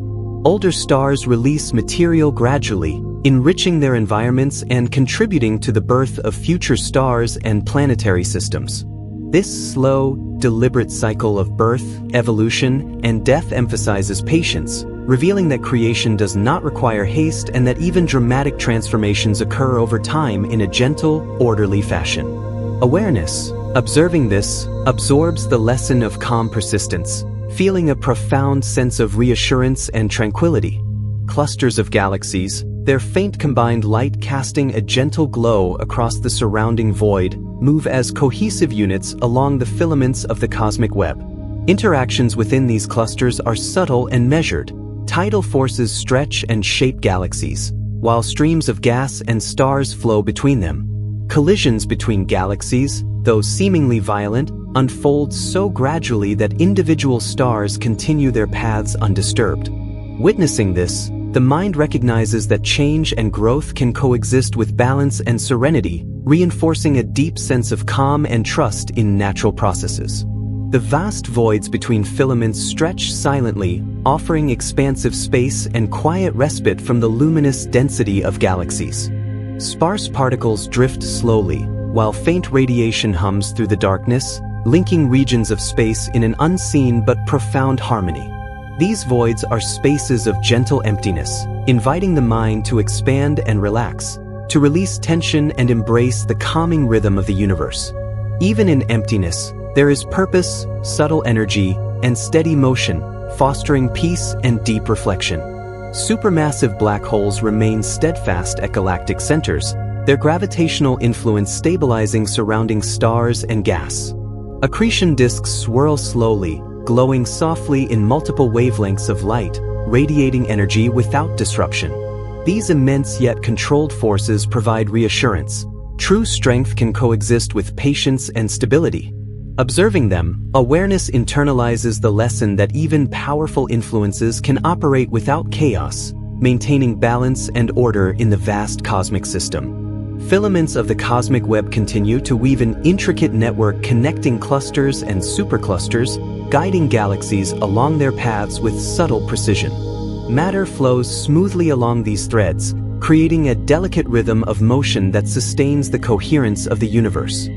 S1: Older stars release material gradually, enriching their environments and contributing to the birth of future stars and planetary systems. This slow, deliberate cycle of birth, evolution, and death emphasizes patience, revealing that creation does not require haste and that even dramatic transformations occur over time in a gentle, orderly fashion. Awareness, observing this, absorbs the lesson of calm persistence, feeling a profound sense of reassurance and tranquility. Clusters of galaxies, their faint combined light casting a gentle glow across the surrounding void, move as cohesive units along the filaments of the cosmic web. Interactions within these clusters are subtle and measured. Tidal forces stretch and shape galaxies, while streams of gas and stars flow between them. Collisions between galaxies, though seemingly violent, unfold so gradually that individual stars continue their paths undisturbed. Witnessing this, the mind recognizes that change and growth can coexist with balance and serenity, reinforcing a deep sense of calm and trust in natural processes. The vast voids between filaments stretch silently, offering expansive space and quiet respite from the luminous density of galaxies. Sparse particles drift slowly, while faint radiation hums through the darkness, linking regions of space in an unseen but profound harmony. These voids are spaces of gentle emptiness, inviting the mind to expand and relax, to release tension and embrace the calming rhythm of the universe. Even in emptiness, there is purpose, subtle energy, and steady motion, fostering peace and deep reflection. Supermassive black holes remain steadfast at galactic centers, their gravitational influence stabilizing surrounding stars and gas. Accretion disks swirl slowly, glowing softly in multiple wavelengths of light, radiating energy without disruption. These immense yet controlled forces provide reassurance. True strength can coexist with patience and stability. Observing them, awareness internalizes the lesson that even powerful influences can operate without chaos, maintaining balance and order in the vast cosmic system. Filaments of the cosmic web continue to weave an intricate network connecting clusters and superclusters, guiding galaxies along their paths with subtle precision. Matter flows smoothly along these threads, creating a delicate rhythm of motion that sustains the coherence of the universe.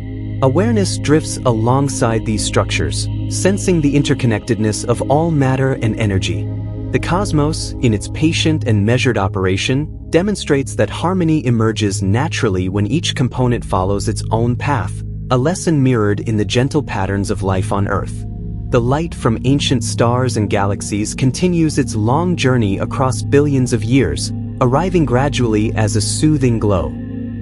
S1: Awareness drifts alongside these structures, sensing the interconnectedness of all matter and energy. The cosmos, in its patient and measured operation, demonstrates that harmony emerges naturally when each component follows its own path, a lesson mirrored in the gentle patterns of life on Earth. The light from ancient stars and galaxies continues its long journey across billions of years, arriving gradually as a soothing glow.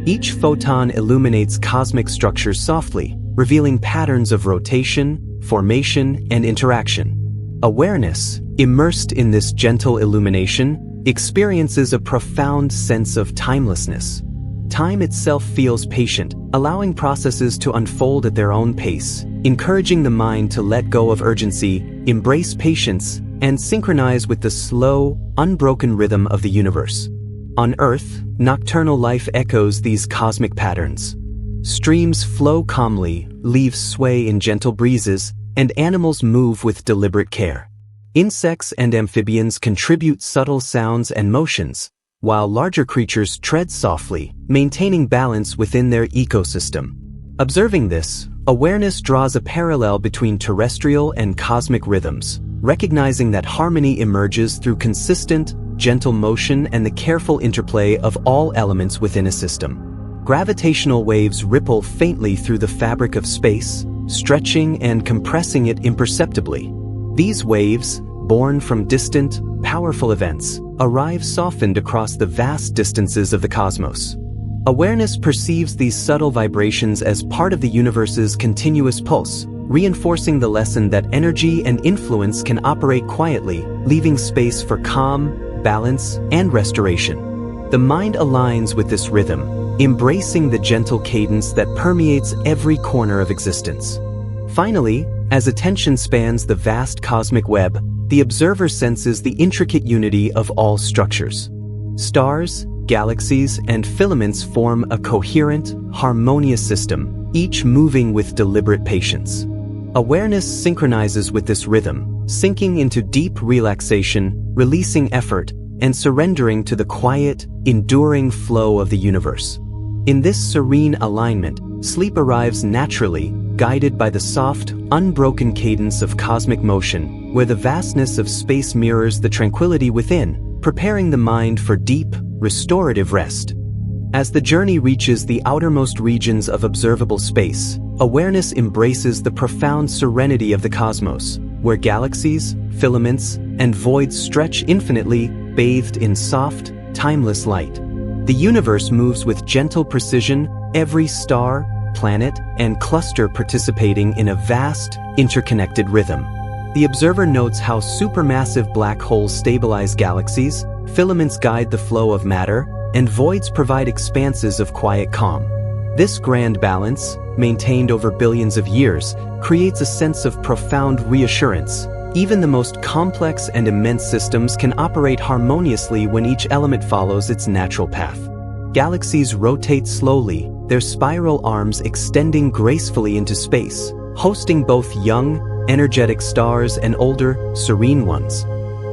S1: Each photon illuminates cosmic structures softly, revealing patterns of rotation, formation, and interaction. Awareness, immersed in this gentle illumination, experiences a profound sense of timelessness. Time itself feels patient, allowing processes to unfold at their own pace, encouraging the mind to let go of urgency, embrace patience, and synchronize with the slow, unbroken rhythm of the universe. On Earth, nocturnal life echoes these cosmic patterns. Streams flow calmly, leaves sway in gentle breezes, and animals move with deliberate care. Insects and amphibians contribute subtle sounds and motions, while larger creatures tread softly, maintaining balance within their ecosystem. Observing this, awareness draws a parallel between terrestrial and cosmic rhythms, recognizing that harmony emerges through consistent, gentle motion and the careful interplay of all elements within a system. Gravitational waves ripple faintly through the fabric of space, stretching and compressing it imperceptibly. These waves, born from distant, powerful events, arrive softened across the vast distances of the cosmos. Awareness perceives these subtle vibrations as part of the universe's continuous pulse, reinforcing the lesson that energy and influence can operate quietly, leaving space for calm, balance, and restoration. The mind aligns with this rhythm, embracing the gentle cadence that permeates every corner of existence. Finally, as attention spans the vast cosmic web, the observer senses the intricate unity of all structures. Stars, galaxies, and filaments form a coherent, harmonious system, each moving with deliberate patience. Awareness synchronizes with this rhythm, sinking into deep relaxation, releasing effort, and surrendering to the quiet, enduring flow of the universe. In this serene alignment, sleep arrives naturally, guided by the soft, unbroken cadence of cosmic motion, where the vastness of space mirrors the tranquility within, preparing the mind for deep, restorative rest. As the journey reaches the outermost regions of observable space, awareness embraces the profound serenity of the cosmos, where galaxies, filaments, and voids stretch infinitely, bathed in soft, timeless light. The universe moves with gentle precision, every star, planet, and cluster participating in a vast, interconnected rhythm. The observer notes how supermassive black holes stabilize galaxies, filaments guide the flow of matter, and voids provide expanses of quiet calm. This grand balance, maintained over billions of years, creates a sense of profound reassurance. Even the most complex and immense systems can operate harmoniously when each element follows its natural path. Galaxies rotate slowly, their spiral arms extending gracefully into space, hosting both young, energetic stars and older, serene ones.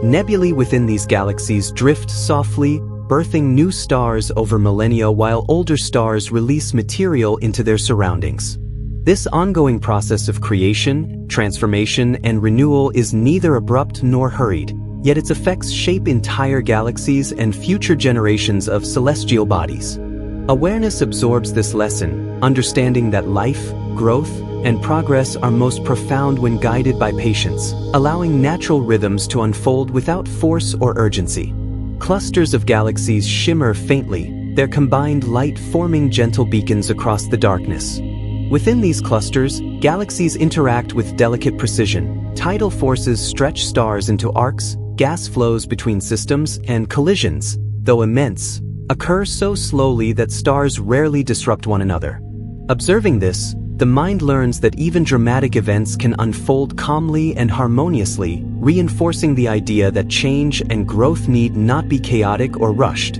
S1: Nebulae within these galaxies drift softly, birthing new stars over millennia while older stars release material into their surroundings. This ongoing process of creation, transformation, and renewal is neither abrupt nor hurried, yet its effects shape entire galaxies and future generations of celestial bodies. Awareness absorbs this lesson, understanding that life, growth, and progress are most profound when guided by patience, allowing natural rhythms to unfold without force or urgency. Clusters of galaxies shimmer faintly, their combined light forming gentle beacons across the darkness. Within these clusters, galaxies interact with delicate precision. Tidal forces stretch stars into arcs, gas flows between systems, and collisions, though immense, occur so slowly that stars rarely disrupt one another. Observing this, the mind learns that even dramatic events can unfold calmly and harmoniously, reinforcing the idea that change and growth need not be chaotic or rushed.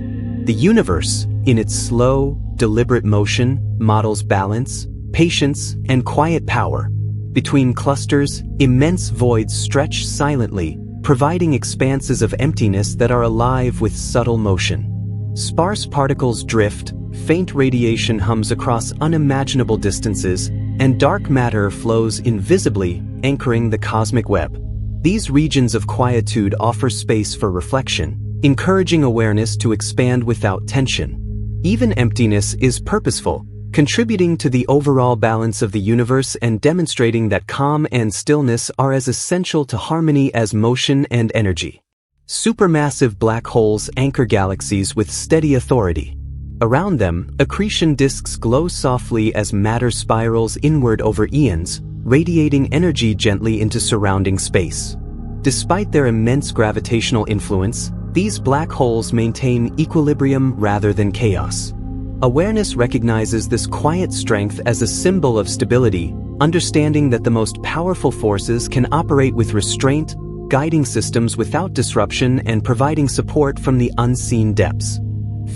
S1: The universe, in its slow, deliberate motion, models balance, patience, and quiet power. Between clusters, immense voids stretch silently, providing expanses of emptiness that are alive with subtle motion. Sparse particles drift, faint radiation hums across unimaginable distances, and dark matter flows invisibly, anchoring the cosmic web. These regions of quietude offer space for reflection, encouraging awareness to expand without tension. Even emptiness is purposeful, contributing to the overall balance of the universe and demonstrating that calm and stillness are as essential to harmony as motion and energy. Supermassive black holes anchor galaxies with steady authority. Around them, accretion disks glow softly as matter spirals inward over eons, radiating energy gently into surrounding space. Despite their immense gravitational influence, these black holes maintain equilibrium rather than chaos. Awareness recognizes this quiet strength as a symbol of stability, understanding that the most powerful forces can operate with restraint, guiding systems without disruption and providing support from the unseen depths.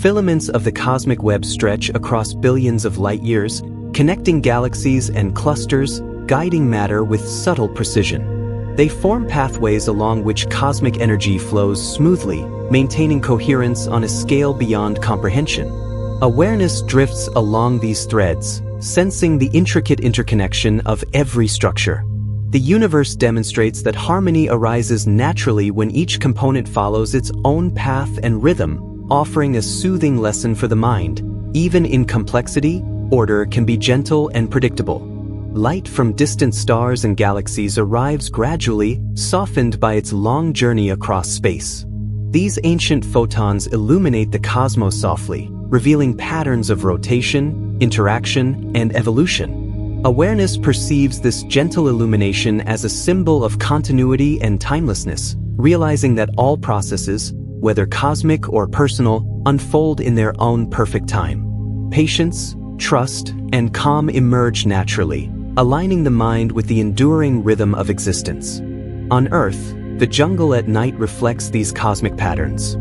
S1: Filaments of the cosmic web stretch across billions of light years, connecting galaxies and clusters, guiding matter with subtle precision. They form pathways along which cosmic energy flows smoothly, maintaining coherence on a scale beyond comprehension. Awareness drifts along these threads, sensing the intricate interconnection of every structure. The universe demonstrates that harmony arises naturally when each component follows its own path and rhythm, offering a soothing lesson for the mind. Even in complexity, order can be gentle and predictable. Light from distant stars and galaxies arrives gradually, softened by its long journey across space. These ancient photons illuminate the cosmos softly, revealing patterns of rotation, interaction, and evolution. Awareness perceives this gentle illumination as a symbol of continuity and timelessness, realizing that all processes, whether cosmic or personal, unfold in their own perfect time. Patience, trust, and calm emerge naturally, aligning the mind with the enduring rhythm of existence. On Earth, the jungle at night reflects these cosmic patterns.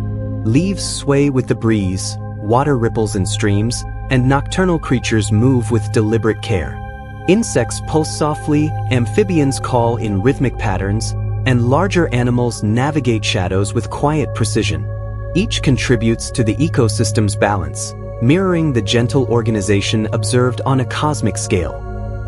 S1: Leaves sway with the breeze, water ripples in streams, and nocturnal creatures move with deliberate care. Insects pulse softly, amphibians call in rhythmic patterns, and larger animals navigate shadows with quiet precision. Each contributes to the ecosystem's balance, mirroring the gentle organization observed on a cosmic scale.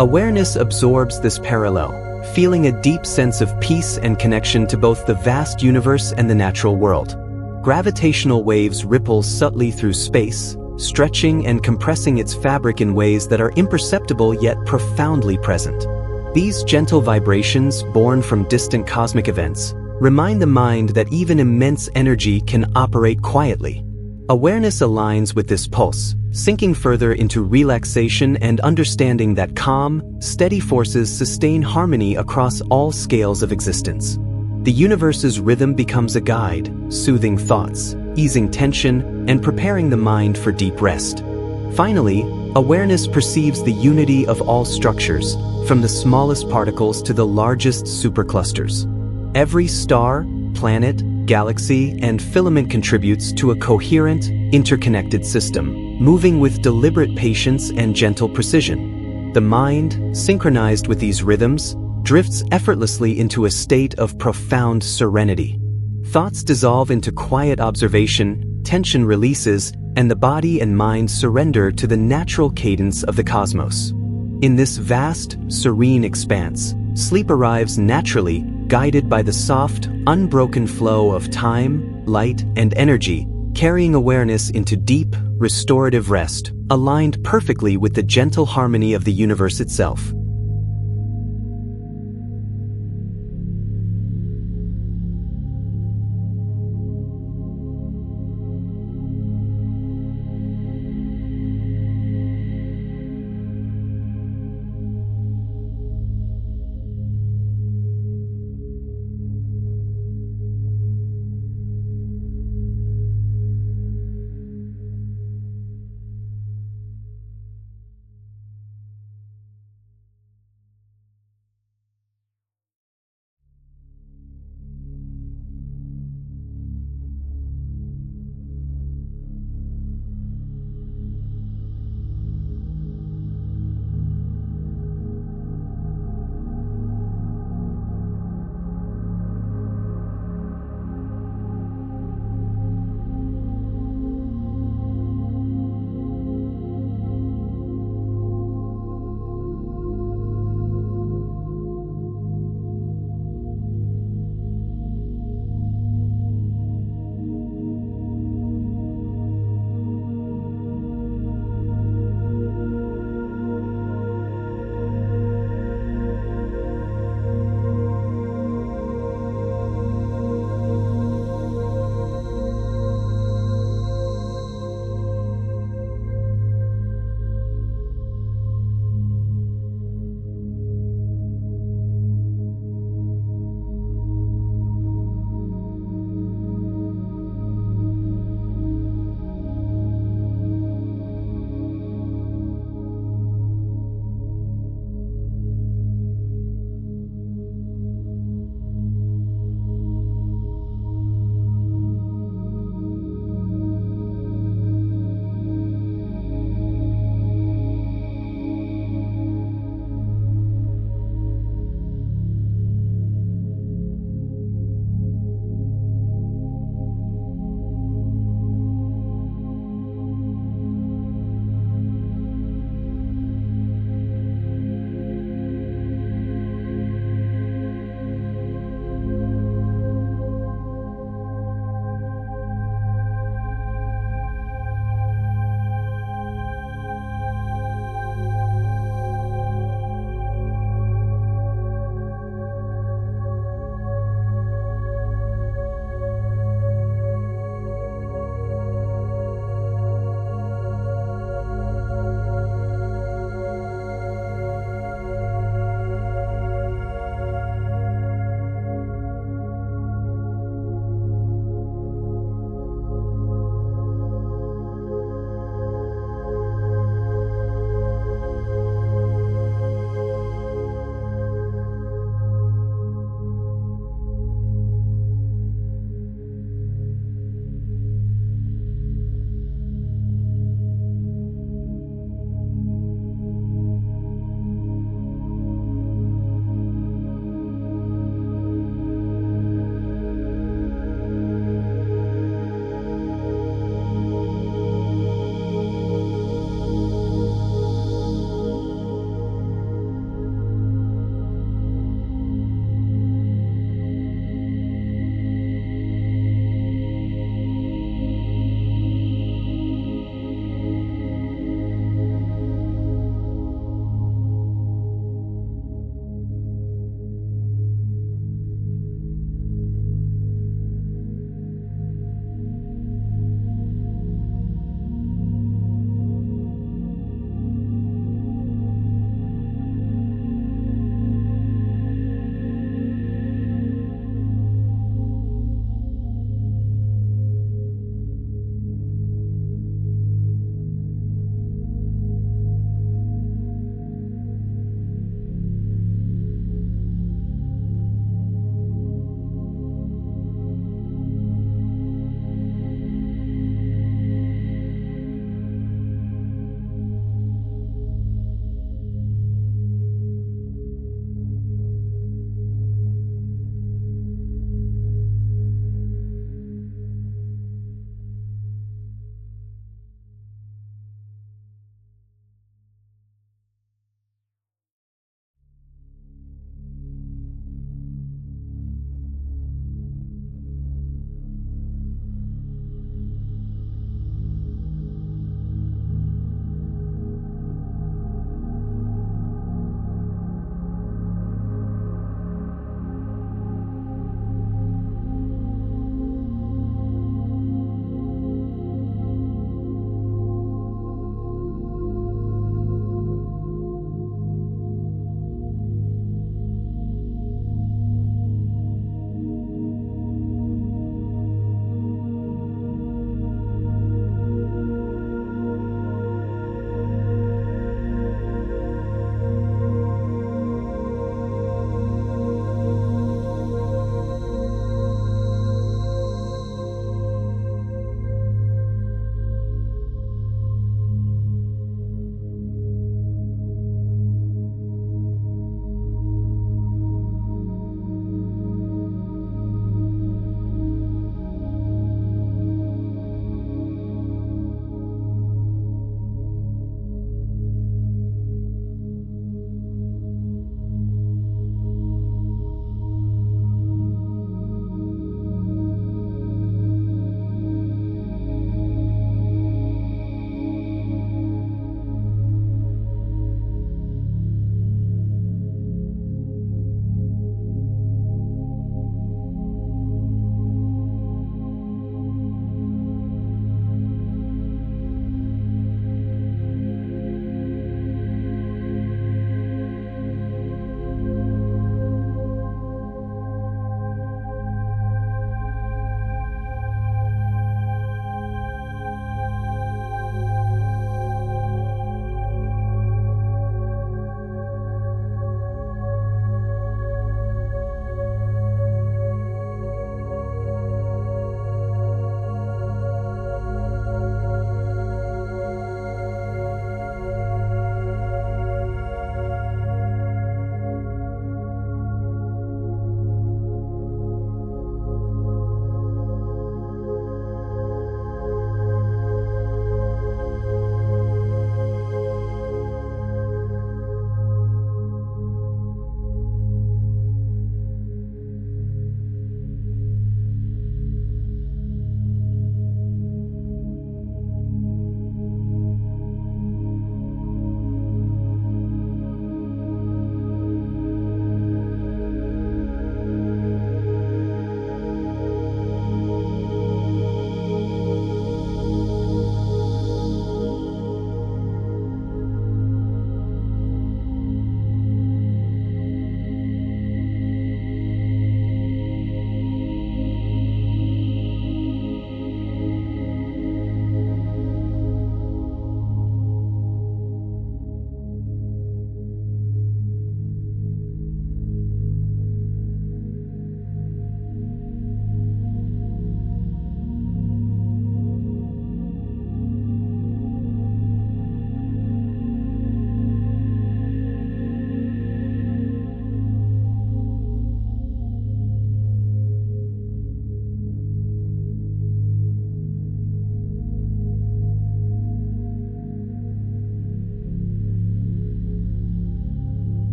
S1: Awareness absorbs this parallel, feeling a deep sense of peace and connection to both the vast universe and the natural world. Gravitational waves ripple subtly through space, stretching and compressing its fabric in ways that are imperceptible yet profoundly present. These gentle vibrations, born from distant cosmic events, remind the mind that even immense energy can operate quietly. Awareness aligns with this pulse, sinking further into relaxation and understanding that calm, steady forces sustain harmony across all scales of existence. The universe's rhythm becomes a guide, soothing thoughts, easing tension, and preparing the mind for deep rest. Finally, awareness perceives the unity of all structures, from the smallest particles to the largest superclusters. Every star, planet, galaxy, and filament contributes to a coherent, interconnected system, moving with deliberate patience and gentle precision. The mind, synchronized with these rhythms, drifts effortlessly into a state of profound serenity. Thoughts dissolve into quiet observation, tension releases, and the body and mind surrender to the natural cadence of the cosmos. In this vast, serene expanse, sleep arrives naturally, guided by the soft, unbroken flow of time, light, and energy, carrying awareness into deep, restorative rest, aligned perfectly with the gentle harmony of the universe itself.